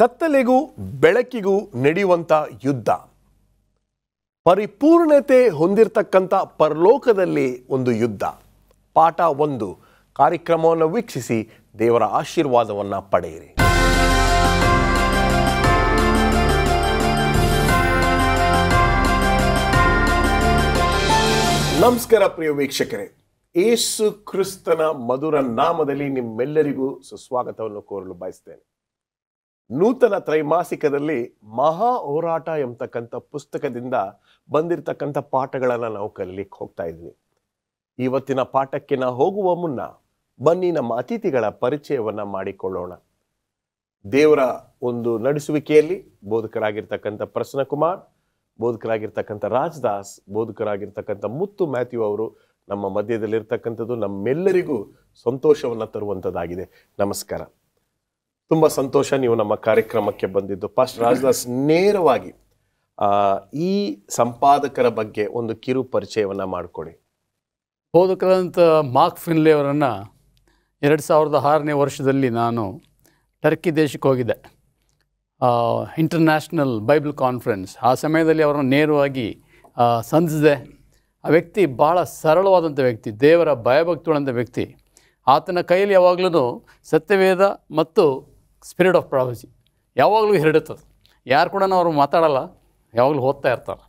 ಕತ್ತಲೆಗೂ ಬೆಳಕಿಗೂ ನಡೆಯುವಂಥ ಯುದ್ಧ, ಪರಿಪೂರ್ಣತೆ ಹೊಂದಿರತಕ್ಕಂಥ ಪರಲೋಕದಲ್ಲಿ ಒಂದು ಯುದ್ಧ. ಪಾಠ 1 ಕಾರ್ಯಕ್ರಮವನ್ನು ವೀಕ್ಷಿಸಿ ದೇವರ ಆಶೀರ್ವಾದವನ್ನು ಪಡೆಯಿರಿ. ನಮಸ್ಕಾರ ಪ್ರಿಯ ವೀಕ್ಷಕರೇ, ಯೇಸು ಕ್ರಿಸ್ತನ ಮಧುರ ನಾಮದಲ್ಲಿ ನಿಮ್ಮೆಲ್ಲರಿಗೂ ಸುಸ್ವಾಗತವನ್ನು ಕೋರಲು ಬಯಸ್ತೇನೆ. ನೂತನ ತ್ರೈಮಾಸಿಕದಲ್ಲಿ ಮಹಾ ಹೋರಾಟ ಎಂಬತಕ್ಕಂಥ ಪುಸ್ತಕದಿಂದ ಬಂದಿರತಕ್ಕಂಥ ಪಾಠಗಳನ್ನು ನಾವು ಕಲೀಲಿಕ್ಕೆ ಹೋಗ್ತಾ ಇದ್ವಿ. ಇವತ್ತಿನ ಪಾಠಕ್ಕೆ ನಾವು ಹೋಗುವ ಮುನ್ನ ಬನ್ನಿ ನಮ್ಮ ಅತಿಥಿಗಳ ಪರಿಚಯವನ್ನು ಮಾಡಿಕೊಳ್ಳೋಣ. ದೇವರ ಒಂದು ನಡೆಸುವಿಕೆಯಲ್ಲಿ ಬೋಧಕರಾಗಿರ್ತಕ್ಕಂಥ ಪ್ರಸನ್ನಕುಮಾರ್, ಬೋಧಕರಾಗಿರ್ತಕ್ಕಂಥ ರಾಜದಾಸ್, ಬೋಧಕರಾಗಿರ್ತಕ್ಕಂಥ ಮುತ್ತು ಮ್ಯಾಥ್ಯೂ ಅವರು ನಮ್ಮ ಮಧ್ಯದಲ್ಲಿರ್ತಕ್ಕಂಥದ್ದು ನಮ್ಮೆಲ್ಲರಿಗೂ ಸಂತೋಷವನ್ನು ತರುವಂಥದ್ದಾಗಿದೆ. ನಮಸ್ಕಾರ, ತುಂಬ ಸಂತೋಷ ನೀವು ನಮ್ಮ ಕಾರ್ಯಕ್ರಮಕ್ಕೆ ಬಂದಿದ್ದು. ಪಾಸ್ಟರ್ ರಾಜದಾಸ್, ನೇರವಾಗಿ ಈ ಸಂಪಾದಕರ ಬಗ್ಗೆ ಒಂದು ಕಿರು ಪರಿಚಯವನ್ನು ಮಾಡಿಕೊಡಿ. ಬೋಧಕರಾದಂಥ ಮಾರ್ಕ್ ಫಿನ್ಲೆ ಅವರನ್ನು 2006ನೇ ವರ್ಷದಲ್ಲಿ ನಾನು ಟರ್ಕಿ ದೇಶಕ್ಕೆ ಹೋಗಿದ್ದೆ, ಇಂಟರ್ನ್ಯಾಷನಲ್ ಬೈಬಲ್ ಕಾನ್ಫರೆನ್ಸ್. ಆ ಸಮಯದಲ್ಲಿ ಅವರನ್ನು ನೇರವಾಗಿ ಸಂಧಿಸಿದೆ. ಆ ವ್ಯಕ್ತಿ ಭಾಳ ಸರಳವಾದಂಥ ವ್ಯಕ್ತಿ, ದೇವರ ಭಯಭಕ್ತಿಯುಳ್ಳಂಥ ವ್ಯಕ್ತಿ. ಆತನ ಕೈಯಲ್ಲಿ ಯಾವಾಗಲೂ ಸತ್ಯವೇದ ಮತ್ತು ಸ್ಪಿರಿಟ್ ಆಫ್ ಪ್ರಾಫೆಸಿ ಯಾವಾಗಲೂ ಹರಡುತ್ತದೆ. ಯಾರು ಕೂಡ ಅವರು ಮಾತಾಡಲ್ಲ, ಯಾವಾಗಲೂ ಓದ್ತಾ ಇರ್ತಾರೆ.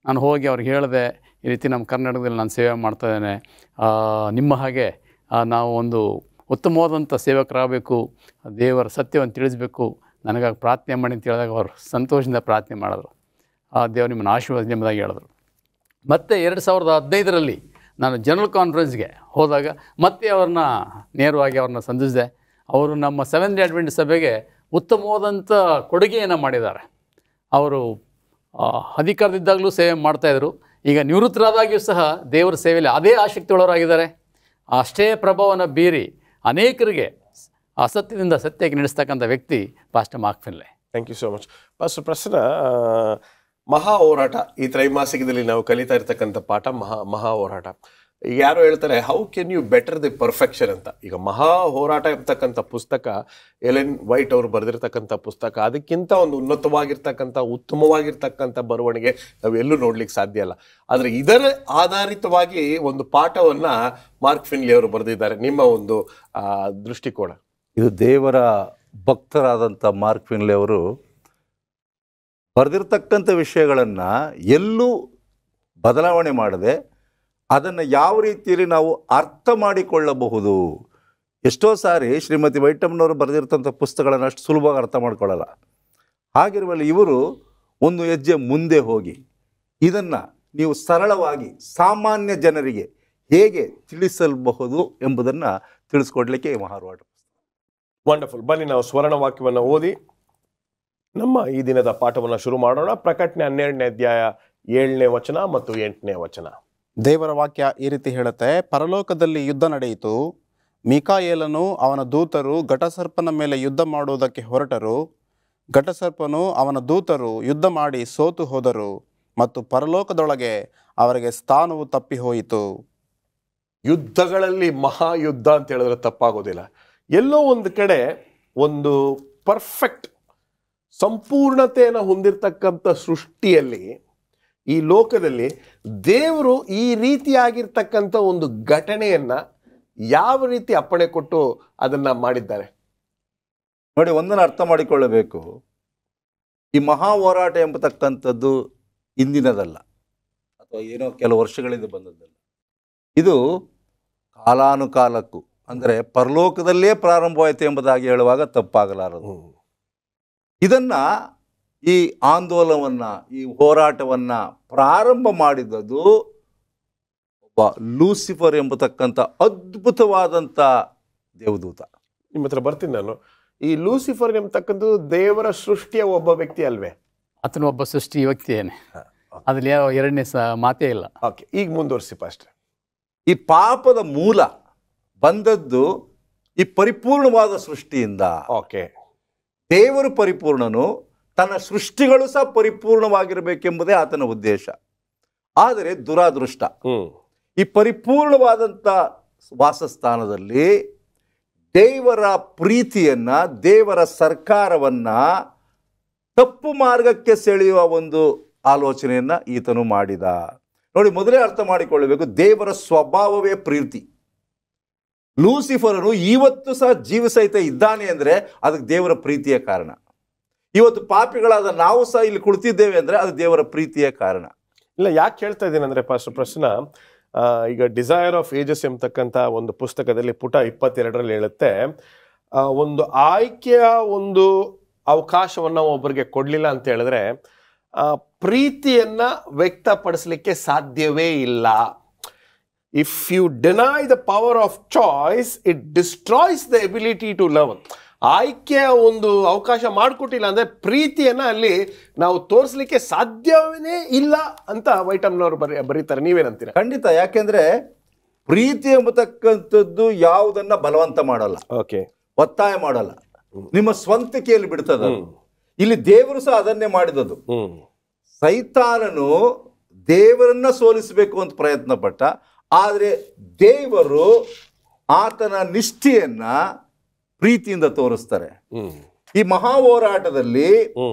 ನಾನು ಹೋಗಿ ಅವ್ರಿಗೆ ಹೇಳಿದೆ, ಈ ರೀತಿ ನಮ್ಮ ಕರ್ನಾಟಕದಲ್ಲಿ ನಾನು ಸೇವೆ ಮಾಡ್ತಾಯಿದ್ದೇನೆ, ನಿಮ್ಮ ಹಾಗೆ ನಾವು ಒಂದು ಉತ್ತಮವಾದಂಥ ಸೇವಕರಾಗಬೇಕು, ದೇವರ ಸತ್ಯವನ್ನು ತಿಳಿಸಬೇಕು, ನನಗಾಗಿ ಪ್ರಾರ್ಥನೆ ಮಾಡಿ ಅಂತ ಹೇಳಿದಾಗ ಅವರು ಸಂತೋಷದಿಂದ ಪ್ರಾರ್ಥನೆ ಮಾಡಿದ್ರು. ದೇವರು ನಿಮ್ಮನ್ನು ಆಶೀರ್ವಾದ ಎಂಬುದಾಗಿ ಹೇಳಿದ್ರು. ಮತ್ತು 2015ರಲ್ಲಿ ನಾನು ಜನರಲ್ ಕಾನ್ಫರೆನ್ಸ್ಗೆ ಹೋದಾಗ ಮತ್ತೆ ಅವ್ರನ್ನ ನೇರವಾಗಿ ಅವ್ರನ್ನ ಸಂಧಿಸಿದೆ. ಅವರು ನಮ್ಮ ಸೆವೆಂತ್ ಡೇ ಅಡ್ವೆಂಟಿಸ್ಟ್ ಸಭೆಗೆ ಉತ್ತಮವಾದಂಥ ಕೊಡುಗೆಯನ್ನು ಮಾಡಿದ್ದಾರೆ. ಅವರು ಅಧಿಕಾರದಿದ್ದಾಗಲೂ ಸೇವೆ ಮಾಡ್ತಾಯಿದ್ರು. ಈಗ ನಿವೃತ್ತರಾದಾಗಿಯೂ ಸಹ ದೇವರ ಸೇವೆಯಲ್ಲಿ ಅದೇ ಆಸಕ್ತಿಯುಳ್ಳವರಾಗಿದ್ದಾರೆ. ಅಷ್ಟೇ ಪ್ರಭಾವವನ್ನು ಬೀರಿ ಅನೇಕರಿಗೆ ಅಸತ್ಯದಿಂದ ಸತ್ಯಕ್ಕೆ ನಡೆಸ್ತಕ್ಕಂಥ ವ್ಯಕ್ತಿ pastor Mark Finley. Thank you so much. Pastor Prasanna, ಮಹಾ ಹೋರಾಟ ಈ ತ್ರೈಮಾಸಿಕದಲ್ಲಿ ನಾವು ಕಲಿತಾ ಇರ್ತಕ್ಕಂಥ ಪಾಠ ಮಹಾ ಹೋರಾಟ. ಈಗ ಯಾರೋ ಹೇಳ್ತಾರೆ, how can you better the perfection ಅಂತ. ಈಗ ಮಹಾ ಹೋರಾಟ ಇರ್ತಕ್ಕಂಥ ಪುಸ್ತಕ ಎಲೆನ್ ವೈಟ್ ಅವರು ಬರೆದಿರ್ತಕ್ಕಂಥ ಪುಸ್ತಕ. ಅದಕ್ಕಿಂತ ಒಂದು ಉನ್ನತವಾಗಿರ್ತಕ್ಕಂಥ ಉತ್ತಮವಾಗಿರ್ತಕ್ಕಂಥ ಬರವಣಿಗೆ ನಾವು ಎಲ್ಲೂ ನೋಡ್ಲಿಕ್ಕೆ ಸಾಧ್ಯ ಇಲ್ಲ. ಆದರೆ ಇದರ ಆಧಾರಿತವಾಗಿ ಒಂದು ಪಾಠವನ್ನು ಮಾರ್ಕ್ ಫಿನ್ಲೆ ಅವರು ಬರೆದಿದ್ದಾರೆ. ನಿಮ್ಮ ಒಂದು ದೃಷ್ಟಿಕೋನ ಇದು. ದೇವರ ಭಕ್ತರಾದಂಥ ಮಾರ್ಕ್ ಫಿನ್ಲೆ ಅವರು ಬರೆದಿರ್ತಕ್ಕಂಥ ವಿಷಯಗಳನ್ನು ಎಲ್ಲೂ ಬದಲಾವಣೆ ಮಾಡದೆ ಅದನ್ನು ಯಾವ ರೀತಿಯಲ್ಲಿ ನಾವು ಅರ್ಥ ಮಾಡಿಕೊಳ್ಳಬಹುದು. ಎಷ್ಟೋ ಸಾರಿ ಶ್ರೀಮತಿ ವೈಟಮ್ನವರು ಬರೆದಿರ್ತಂಥ ಪುಸ್ತಕಗಳನ್ನು ಅಷ್ಟು ಸುಲಭವಾಗಿ ಅರ್ಥ ಮಾಡ್ಕೊಳ್ಳಲ್ಲ. ಹಾಗಿರುವಲ್ಲಿ ಇವರು ಒಂದು ಹೆಜ್ಜೆ ಮುಂದೆ ಹೋಗಿ ಇದನ್ನು ನೀವು ಸರಳವಾಗಿ ಸಾಮಾನ್ಯ ಜನರಿಗೆ ಹೇಗೆ ತಿಳಿಸಬಹುದು ಎಂಬುದನ್ನು ತಿಳಿಸ್ಕೊಡ್ಲಿಕ್ಕೆ ಈ ಮಹಾರಾಟ. ವಂಡರ್ಫುಲ್. ಬನ್ನಿ ನಾವು ಸ್ವರ್ಣ ವಾಕ್ಯವನ್ನು ಓದಿ ನಮ್ಮ ಈ ದಿನದ ಪಾಠವನ್ನು ಶುರು ಮಾಡೋಣ. ಪ್ರಕಟಣೆ 12ನೇ ಅಧ್ಯಾಯ 7ನೇ ವಚನ ಮತ್ತು 8ನೇ ವಚನ. ದೇವರ ವಾಕ್ಯ ಈ ರೀತಿ ಹೇಳುತ್ತೆ, ಪರಲೋಕದಲ್ಲಿ ಯುದ್ಧ ನಡೆಯಿತು. ಮಿಕಾಯೇಲನು ಅವನ ದೂತರು ಘಟಸರ್ಪನ ಮೇಲೆ ಯುದ್ಧ ಮಾಡುವುದಕ್ಕೆ ಹೊರಟರು. ಘಟಸರ್ಪನು ಅವನ ದೂತರು ಯುದ್ಧ ಮಾಡಿ ಸೋತು ಹೋದರು ಮತ್ತು ಪರಲೋಕದೊಳಗೆ ಅವರಿಗೆ ಸ್ಥಾನವು ತಪ್ಪಿ ಹೋಯಿತು. ಯುದ್ಧಗಳಲ್ಲಿ ಮಹಾಯುದ್ಧ ಅಂತ ಹೇಳಿದ್ರೆ ತಪ್ಪಾಗೋದಿಲ್ಲ. ಎಲ್ಲೋ ಒಂದು ಕಡೆ ಒಂದು ಪರ್ಫೆಕ್ಟ್ ಸಂಪೂರ್ಣತೆಯನ್ನು ಹೊಂದಿರತಕ್ಕಂಥ ಸೃಷ್ಟಿಯಲ್ಲಿ, ಈ ಲೋಕದಲ್ಲಿ ದೇವರು ಈ ರೀತಿಯಾಗಿರ್ತಕ್ಕಂಥ ಒಂದು ಘಟನೆಯನ್ನು ಯಾವ ರೀತಿ ಅಪ್ಪಣೆ ಕೊಟ್ಟು ಅದನ್ನು ಮಾಡಿದ್ದಾರೆ ನೋಡಿ. ಒಂದನ್ನು ಅರ್ಥ ಮಾಡಿಕೊಳ್ಳಬೇಕು, ಈ ಮಹಾ ಹೋರಾಟ ಎಂಬತಕ್ಕಂಥದ್ದು ಇಂದಿನದಲ್ಲ ಅಥವಾ ಏನೋ ಕೆಲವು ವರ್ಷಗಳಿಂದ ಬಂದದ್ದಲ್ಲ. ಇದು ಕಾಲಾನುಕಾಲಕ್ಕೂ, ಅಂದರೆ ಪರಲೋಕದಲ್ಲೇ ಪ್ರಾರಂಭವಾಯಿತು ಎಂಬುದಾಗಿ ಹೇಳುವಾಗ ತಪ್ಪಾಗಲಾರದು. ಇದನ್ನು ಈ ಆಂದೋಲನವನ್ನು, ಈ ಹೋರಾಟವನ್ನು ಪ್ರಾರಂಭ ಮಾಡಿದ್ದು ಒಬ್ಬ ಲೂಸಿಫರ್ ಎಂಬತಕ್ಕಂಥ ಅದ್ಭುತವಾದಂಥ ದೇವದೂತ. ನಿಮ್ಮ ಹತ್ರ ಬರ್ತೀನಿ ನಾನು. ಈ ಲೂಸಿಫರ್ ಎಂಬತಕ್ಕಂಥದ್ದು ದೇವರ ಸೃಷ್ಟಿಯ ಒಬ್ಬ ವ್ಯಕ್ತಿ ಅಲ್ವೇ? ಆತನು ಒಬ್ಬ ಸೃಷ್ಟಿ ವ್ಯಕ್ತಿಯೇನೆ, ಅದ್ರಲ್ಲಿ ಯಾವ ಎರಡನೇ ಮಾತೇ ಇಲ್ಲ. ಓಕೆ, ಈಗ ಮುಂದುವರಿಸಿ ಪಾಸ್ಟರ್. ಈ ಪಾಪದ ಮೂಲ ಬಂದದ್ದು ಈ ಪರಿಪೂರ್ಣವಾದ ಸೃಷ್ಟಿಯಿಂದ. ಓಕೆ, ದೇವರು ಪರಿಪೂರ್ಣನು, ತನ್ನ ಸೃಷ್ಟಿಗಳು ಸಹ ಪರಿಪೂರ್ಣವಾಗಿರಬೇಕೆಂಬುದೇ ಆತನ ಉದ್ದೇಶ. ಆದರೆ ದುರಾದೃಷ್ಟ, ಈ ಪರಿಪೂರ್ಣವಾದಂಥ ವಾಸಸ್ಥಾನದಲ್ಲಿ ದೇವರ ಪ್ರೀತಿಯನ್ನ, ದೇವರ ಸರ್ಕಾರವನ್ನ ತಪ್ಪು ಮಾರ್ಗಕ್ಕೆ ಸೆಳೆಯುವ ಒಂದು ಆಲೋಚನೆಯನ್ನ ಈತನು ಮಾಡಿದ. ನೋಡಿ, ಮೊದಲೇ ಅರ್ಥ ಮಾಡಿಕೊಳ್ಳಬೇಕು, ದೇವರ ಸ್ವಭಾವವೇ ಪ್ರೀತಿ. ಲೂಸಿಫರನು ಇವತ್ತು ಸಹ ಜೀವಿಸಹಿತ ಇದ್ದಾನೆ ಅಂದರೆ ಅದಕ್ಕೆ ದೇವರ ಪ್ರೀತಿಯ ಕಾರಣ. ಇವತ್ತು ಪಾಪಿಗಳಾದ ನಾವು ಸಹ ಇಲ್ಲಿ ಕುಳಿತಿದ್ದೇವೆ ಅಂದರೆ ಅದು ದೇವರ ಪ್ರೀತಿಯ ಕಾರಣ. ಇಲ್ಲ, ಯಾಕೆ ಹೇಳ್ತಾ ಇದ್ದೀನಿ ಅಂದರೆ ಪಾಸ್ಟರ್ ಪ್ರಶ್ನ, ಈಗ ಡಿಸೈರ್ ಆಫ್ ಏಜಸ್ ಎಂಬತಕ್ಕಂಥ ಒಂದು ಪುಸ್ತಕದಲ್ಲಿ ಪುಟ 22ರಲ್ಲಿ ಹೇಳುತ್ತೆ, ಒಂದು ಆಯ್ಕೆಯ ಒಂದು ಅವಕಾಶವನ್ನು ಒಬ್ಬರಿಗೆ ಕೊಡಲಿಲ್ಲ ಅಂತ ಹೇಳಿದ್ರೆ ಪ್ರೀತಿಯನ್ನ ವ್ಯಕ್ತಪಡಿಸಲಿಕ್ಕೆ ಸಾಧ್ಯವೇ ಇಲ್ಲ. If you deny the power of choice, it destroys the ability to love. ಆಯ್ಕೆಯ ಒಂದು ಅವಕಾಶ ಮಾಡಿಕೊಟ್ಟಿಲ್ಲ ಅಂದರೆ ಪ್ರೀತಿಯನ್ನ ಅಲ್ಲಿ ನಾವು ತೋರಿಸ್ಲಿಕ್ಕೆ ಸಾಧ್ಯವೇ ಇಲ್ಲ ಅಂತ ವೈಟಮ್ನವರು ಬರೀತಾರೆ. ನೀವೇನಂತೀರ? ಖಂಡಿತ. ಯಾಕೆಂದ್ರೆ ಪ್ರೀತಿ ಎಂಬತಕ್ಕಂಥದ್ದು ಯಾವುದನ್ನ ಬಲವಂತ ಮಾಡಲ್ಲ, ಓಕೆ, ಒತ್ತಾಯ ಮಾಡಲ್ಲ, ನಿಮ್ಮ ಸ್ವಂತಿಕೆಯಲ್ಲಿ ಬಿಡ್ತದ. ಇಲ್ಲಿ ದೇವರು ಸಹ ಅದನ್ನೇ ಮಾಡಿದದು. ಸೈತಾನನು ದೇವರನ್ನ ಸೋಲಿಸಬೇಕು ಅಂತ ಪ್ರಯತ್ನ ಪಟ್ಟ, ಆದರೆ ದೇವರು ಆತನ ನಿಷ್ಠೆಯನ್ನ ಪ್ರೀತಿಯಿಂದ ತೋರಿಸ್ತಾರೆ. ಈ ಮಹಾ ಹೋರಾಟದಲ್ಲಿ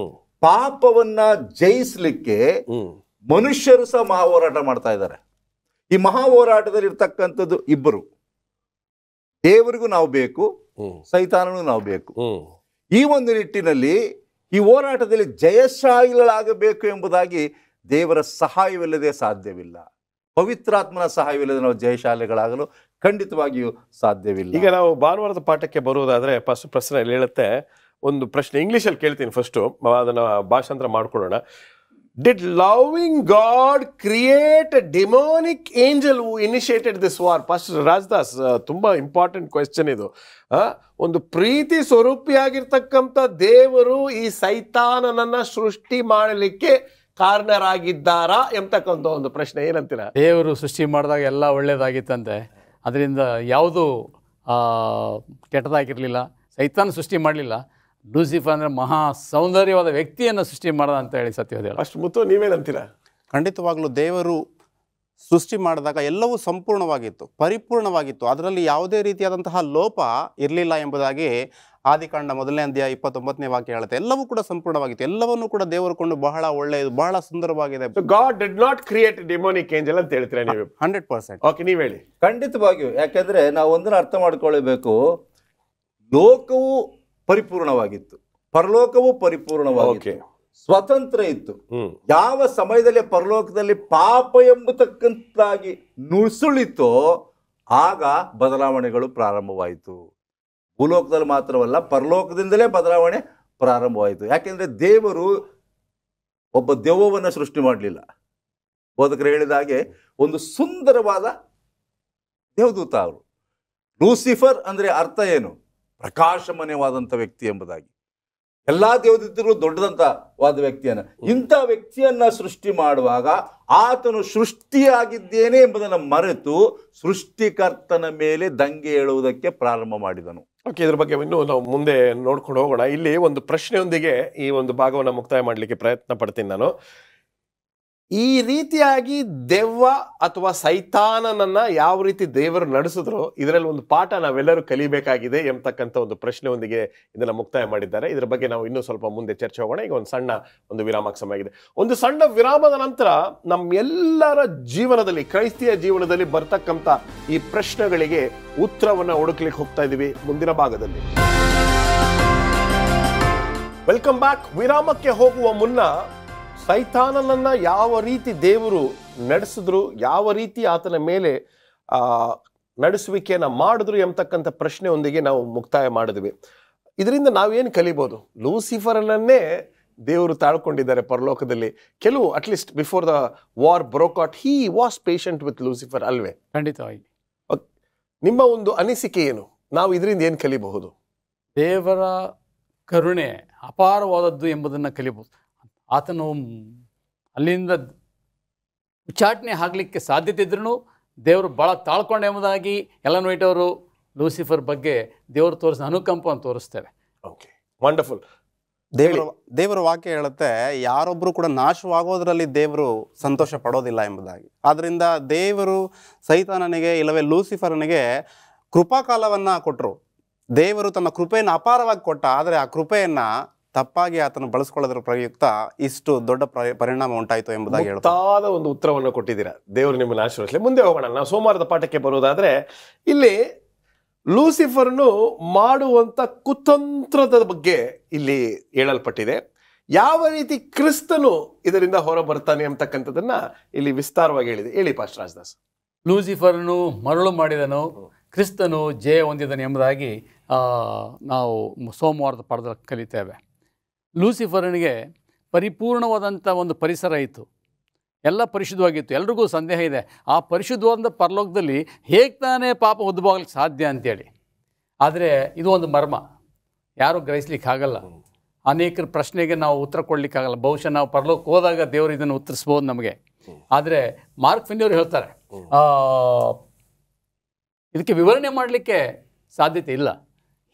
ಪಾಪವನ್ನ ಜಯಿಸಲಿಕ್ಕೆ ಮನುಷ್ಯರು ಸಹ ಮಹಾ ಹೋರಾಟ ಮಾಡ್ತಾ ಇದ್ದಾರೆ. ಈ ಮಹಾ ಹೋರಾಟದಲ್ಲಿ ಇರ್ತಕ್ಕಂಥದ್ದು ಇಬ್ಬರು, ದೇವರಿಗೂ ನಾವು ಬೇಕು, ಸೈತಾನನಿಗೂ ನಾವು ಬೇಕು. ಈ ಒಂದು ನಿಟ್ಟಿನಲ್ಲಿ ಈ ಹೋರಾಟದಲ್ಲಿ ಜಯಶಾಲಿಗಳಾಗಬೇಕು ಎಂಬುದಾಗಿ ದೇವರ ಸಹಾಯವಿಲ್ಲದೆ ಸಾಧ್ಯವಿಲ್ಲ. ಪವಿತ್ರಾತ್ಮನ ಸಹಾಯವಿಲ್ಲದೆ ನಾವು ಜಯಶಾಲಿಗಳಾಗಲು ಖಂಡಿತವಾಗಿಯೂ ಸಾಧ್ಯವಿಲ್ಲ. ಈಗ ನಾವು ಭಾನುವಾರದ ಪಾಠಕ್ಕೆ ಬರುವುದಾದ್ರೆ ಫಸ್ಟ್ ಪ್ರಶ್ನೆ ಹೇಳುತ್ತೆ, ಒಂದು ಪ್ರಶ್ನೆ ಇಂಗ್ಲಿಷಲ್ಲಿ ಕೇಳ್ತೀನಿ, ಫಸ್ಟು ಅದನ್ನು ಭಾಷಾಂತರ ಮಾಡ್ಕೊಳ್ಳೋಣ. Did loving god create A ಡಿಮಾನಿಕ್ angel who initiated this war? First Rajadas, ತುಂಬ ಇಂಪಾರ್ಟೆಂಟ್ ಕ್ವೆಶ್ಚನ್ ಇದು. ಒಂದು ಪ್ರೀತಿ ಸ್ವರೂಪಿಯಾಗಿರ್ತಕ್ಕಂಥ ದೇವರು ಈ ಸೈತಾನನನ್ನ ಸೃಷ್ಟಿ ಮಾಡಲಿಕ್ಕೆ ಕಾರಣರಾಗಿದ್ದಾರಾ ಎಂಬತಕ್ಕಂಥ ಒಂದು ಪ್ರಶ್ನೆ. ಏನಂತೀರ? ದೇವರು ಸೃಷ್ಟಿ ಮಾಡಿದಾಗ ಎಲ್ಲ ಒಳ್ಳೆಯದಾಗಿತ್ತಂತೆ, ಅದರಿಂದ ಯಾವುದು ಕೆಟ್ಟದಾಗಿರಲಿಲ್ಲ. ಸೈತಾನ ಸೃಷ್ಟಿ ಮಾಡಲಿಲ್ಲ, ಲೂಸಿಫರ್ ಅಂದರೆ ಮಹಾ ಸೌಂದರ್ಯವಾದ ವ್ಯಕ್ತಿಯನ್ನು ಸೃಷ್ಟಿ ಮಾಡೋದ ಅಂತ ಹೇಳಿ ಸತ್ಯವಾದ. ಅಷ್ಟು ಮುತ್ತು ನೀವೇನಂತೀರ? ಖಂಡಿತವಾಗ್ಲೂ ದೇವರು ಸೃಷ್ಟಿ ಮಾಡಿದಾಗ ಎಲ್ಲವೂ ಸಂಪೂರ್ಣವಾಗಿತ್ತು, ಪರಿಪೂರ್ಣವಾಗಿತ್ತು. ಅದರಲ್ಲಿ ಯಾವುದೇ ರೀತಿಯಾದಂತಹ ಲೋಪ ಇರಲಿಲ್ಲ ಎಂಬುದಾಗಿ ಆದಿಕಾಂಡ 1ನೇ ಅಧ್ಯಾಯ 29ನೇ ವಾಕ್ಯ ಹೇಳುತ್ತೆ. ಎಲ್ಲವೂ ಕೂಡ ಸಂಪೂರ್ಣವಾಗಿತ್ತು, ಎಲ್ಲವನ್ನೂ ಕೂಡ ದೇವರು ಕೊಂಡು ಬಹಳ ಒಳ್ಳೆಯದು, ಬಹಳ ಸುಂದರವಾಗಿದೆ. God did not create demonic angel ಅಂತ ಹೇಳ್ತೀರಾ ನೀವು? 100%. ಓಕೆ, ನೀವು ಹೇಳಿ. ಖಂಡಿತವಾಗಿಯೂ. ಯಾಕೆಂದ್ರೆ ನಾವು ಒಂದನ್ನು ಅರ್ಥ ಮಾಡ್ಕೊಳ್ಬೇಕು, ಲೋಕವು ಪರಿಪೂರ್ಣವಾಗಿತ್ತು, ಪರಲೋಕವು ಪರಿಪೂರ್ಣವಾಗಿತ್ತು, ಸ್ವತಂತ್ರ ಇತ್ತು. ಯಾವ ಸಮಯದಲ್ಲಿ ಪರಲೋಕದಲ್ಲಿ ಪಾಪ ಎಂಬತಕ್ಕಂತಾಗಿ ನುಸುಳಿತೋ ಆಗ ಬದಲಾವಣೆಗಳು ಪ್ರಾರಂಭವಾಯಿತು. ಭೂಲೋಕದಲ್ಲಿ ಮಾತ್ರವಲ್ಲ, ಪರಲೋಕದಿಂದಲೇ ಬದಲಾವಣೆ ಪ್ರಾರಂಭವಾಯಿತು. ಯಾಕೆಂದ್ರೆ ದೇವರು ಒಬ್ಬ ದೆವ್ವವನ್ನು ಸೃಷ್ಟಿ ಮಾಡಲಿಲ್ಲ. ಬೋಧಕರು ಹೇಳಿದ ಹಾಗೆ ಒಂದು ಸುಂದರವಾದ ದೇವದೂತ ಅವರು. ಲೂಸಿಫರ್ ಅಂದ್ರೆ ಅರ್ಥ ಏನು? ಪ್ರಕಾಶಮಯವಾದಂಥ ವ್ಯಕ್ತಿ ಎಂಬುದಾಗಿ. ಎಲ್ಲಾ ದೇವದೂತರು ದೊಡ್ಡದಂತವಾದ ವ್ಯಕ್ತಿಯನ್ನ, ಇಂಥ ವ್ಯಕ್ತಿಯನ್ನ ಸೃಷ್ಟಿ ಮಾಡುವಾಗ ಆತನು ಸೃಷ್ಟಿಯಾಗಿದ್ದೇನೆ ಎಂಬುದನ್ನು ಮರೆತು ಸೃಷ್ಟಿಕರ್ತನ ಮೇಲೆ ದಂಗೆ ಏಳುವುದಕ್ಕೆ ಪ್ರಾರಂಭ ಮಾಡಿದನು. ಓಕೆ, ಇದ್ರ ಬಗ್ಗೆ ಇನ್ನೂ ನಾವು ಮುಂದೆ ನೋಡ್ಕೊಂಡು ಹೋಗೋಣ. ಇಲ್ಲಿ ಒಂದು ಪ್ರಶ್ನೆಯೊಂದಿಗೆ ಈ ಒಂದು ಭಾಗವನ್ನು ಮುಕ್ತಾಯ ಮಾಡಲಿಕ್ಕೆ ಪ್ರಯತ್ನ ಪಡ್ತೀನಿ ನಾನು. ಈ ರೀತಿಯಾಗಿ ದೆವ್ವ ಅಥವಾ ಸೈತಾನನನ್ನ ಯಾವ ರೀತಿ ದೇವರು ನಡೆಸಿದ್ರು, ಇದರಲ್ಲಿ ಒಂದು ಪಾಠ ನಾವೆಲ್ಲರೂ ಕಲಿಬೇಕಾಗಿದೆ ಎಂಬತಕ್ಕಂಥ ಒಂದು ಪ್ರಶ್ನೆಯೊಂದಿಗೆ ಇದನ್ನ ಮುಕ್ತಾಯ ಮಾಡಿದ್ದಾರೆ. ಇದರ ಬಗ್ಗೆ ನಾವು ಇನ್ನೂ ಸ್ವಲ್ಪ ಮುಂದೆ ಚರ್ಚೆ ಹೋಗೋಣ. ಈಗ ಒಂದು ಸಣ್ಣ ವಿರಾಮಕ್ಕೆ ಸಮಯ ಆಗಿದೆ. ಒಂದು ಸಣ್ಣ ವಿರಾಮದ ನಂತರ ನಮ್ಮೆಲ್ಲರ ಜೀವನದಲ್ಲಿ, ಕ್ರೈಸ್ತಿಯ ಜೀವನದಲ್ಲಿ ಬರ್ತಕ್ಕಂಥ ಈ ಪ್ರಶ್ನೆಗಳಿಗೆ ಉತ್ತರವನ್ನ ಹುಡುಕ್ಲಿಕ್ಕೆ ಹೋಗ್ತಾ ಇದೀವಿ ಮುಂದಿನ ಭಾಗದಲ್ಲಿ. Welcome back. ವಿರಾಮಕ್ಕೆ ಹೋಗುವ ಮುನ್ನ ಸೈತಾನನನ್ನ ಯಾವ ರೀತಿ ದೇವರು ನಡೆಸಿದ್ರು, ಯಾವ ರೀತಿ ಆತನ ಮೇಲೆ ನಡೆಸುವಿಕೆಯನ್ನ ಮಾಡಿದ್ರು ಎಂಬತಕ್ಕಂಥ ಪ್ರಶ್ನೆಯೊಂದಿಗೆ ನಾವು ಮುಕ್ತಾಯ ಮಾಡಿದ್ವಿ. ಇದರಿಂದ ನಾವೇನು ಕಲಿಬೋದು? ಲೂಸಿಫರನ್ನೇ ದೇವರು ತಾಳ್ಕೊಂಡಿದ್ದಾರೆ ಪರಲೋಕದಲ್ಲಿ. ಕೆಲವು at least before the war broke out, he was patient with Lucifer, ಅಲ್ವೇ? ಖಂಡಿತವಾಗಿ. ನಿಮ್ಮ ಒಂದು ಅನಿಸಿಕೆ ಏನು? ನಾವು ಇದರಿಂದ ಏನು ಕಲಿಬಹುದು? ದೇವರ ಕರುಣೆ ಅಪಾರವಾದದ್ದು ಎಂಬುದನ್ನು ಕಲಿಬಹುದು. ಆತನು ಅಲ್ಲಿಂದ ಉಚ್ಚಾಟನೆ ಆಗಲಿಕ್ಕೆ ಸಾಧ್ಯತೆ ಇದ್ರೂ ದೇವರು ಭಾಳ ತಾಳ್ಕೊಂಡೆ ಎಂಬುದಾಗಿ ಎಲನ್ ವೈಟ್ ಅವರು ಲೂಸಿಫರ್ ಬಗ್ಗೆ ದೇವರು ತೋರಿಸಿದ ಅನುಕಂಪವನ್ನು ತೋರಿಸ್ತೇವೆ. Okay, wonderful. ದೇವರ ವಾಕ್ಯ ಹೇಳುತ್ತೆ, ಯಾರೊಬ್ಬರು ಕೂಡ ನಾಶವಾಗೋದ್ರಲ್ಲಿ ದೇವರು ಸಂತೋಷ ಪಡೋದಿಲ್ಲ ಎಂಬುದಾಗಿ. ಆದ್ದರಿಂದ ದೇವರು ಸೈತಾನನಿಗೆ ಇಲ್ಲವೇ ಲೂಸಿಫರನಿಗೆ ಕೃಪಾಕಾಲವನ್ನು ಕೊಟ್ಟರು. ದೇವರು ತನ್ನ ಕೃಪೆಯನ್ನು ಅಪಾರವಾಗಿ ಕೊಟ್ಟ, ಆದರೆ ಆ ಕೃಪೆಯನ್ನು ತಪ್ಪಾಗಿ ಆತನು ಬಳಸ್ಕೊಳ್ಳೋದ್ರ ಪ್ರಯುಕ್ತ ಇಷ್ಟು ದೊಡ್ಡ ಪರಿಣಾಮ ಉಂಟಾಯಿತು ಎಂಬುದಾಗಿ ಮುಕ್ತಾದ ಒಂದು ಉತ್ತರವನ್ನು ಕೊಟ್ಟಿದ್ದೀರಾ. ದೇವರು ನಿಮ್ಮನ್ನು ಆಶೀರ್ವದಿಸಲಿ. ಮುಂದೆ ಹೋಗೋಣ. ನಾವು ಸೋಮವಾರದ ಪಾಠಕ್ಕೆ ಬರೋದಾದ್ರೆ, ಇಲ್ಲಿ ಲೂಸಿಫರ್ನು ಮಾಡುವಂತ ಕುತಂತ್ರದ ಬಗ್ಗೆ ಇಲ್ಲಿ ಹೇಳಲ್ಪಟ್ಟಿದೆ. ಯಾವ ರೀತಿ ಕ್ರಿಸ್ತನು ಇದರಿಂದ ಹೊರ ಬರ್ತಾನೆ ಅಂತಕ್ಕಂಥದ್ದನ್ನ ಇಲ್ಲಿ ವಿಸ್ತಾರವಾಗಿ ಹೇಳಿದೆ. ಹೇಳಿ ಪಾಸ್ಟರ್ ರಾಜದಾಸ್. ಲೂಸಿಫರ್ನು ಮರಳು ಮಾಡಿದನು, ಕ್ರಿಸ್ತನು ಜಯ ಹೊಂದಿದನು ಎಂಬುದಾಗಿ ನಾವು ಸೋಮವಾರದ ಪಾಠದಲ್ಲಿ ಕಲಿತೇವೆ. ಲೂಸಿಫರ್ನಿಗೆ ಪರಿಪೂರ್ಣವಾದಂಥ ಒಂದು ಪರಿಸರ ಇತ್ತು, ಎಲ್ಲ ಪರಿಶುದ್ಧವಾಗಿತ್ತು. ಎಲ್ರಿಗೂ ಸಂದೇಹ ಇದೆ, ಆ ಪರಿಶುದ್ಧವಾದ ಪರಲೋಕದಲ್ಲಿ ಹೇಗೆ ತಾನೇ ಪಾಪ ಉದ್ಭವಕ್ಕೆ ಸಾಧ್ಯ ಅಂತೇಳಿ. ಆದರೆ ಇದು ಒಂದು ಮರ್ಮ, ಯಾರೂ ಗ್ರಹಿಸ್ಲಿಕ್ಕೆ ಆಗಲ್ಲ. ಅನೇಕರ ಪ್ರಶ್ನೆಗೆ ನಾವು ಉತ್ತರ ಕೊಡಲಿಕ್ಕಾಗಲ್ಲ. ಬಹುಶಃ ನಾವು ಪರಲೋಕಕ್ಕೆ ಹೋದಾಗ ದೇವರು ಇದನ್ನು ಉತ್ತರಿಸ್ಬೋದು ನಮಗೆ. ಆದರೆ ಮಾರ್ಕ್ ಫಿನ್ನಿಯವರು ಹೇಳ್ತಾರೆ, ಇದಕ್ಕೆ ವಿವರಣೆ ಮಾಡಲಿಕ್ಕೆ ಸಾಧ್ಯತೆ ಇಲ್ಲ.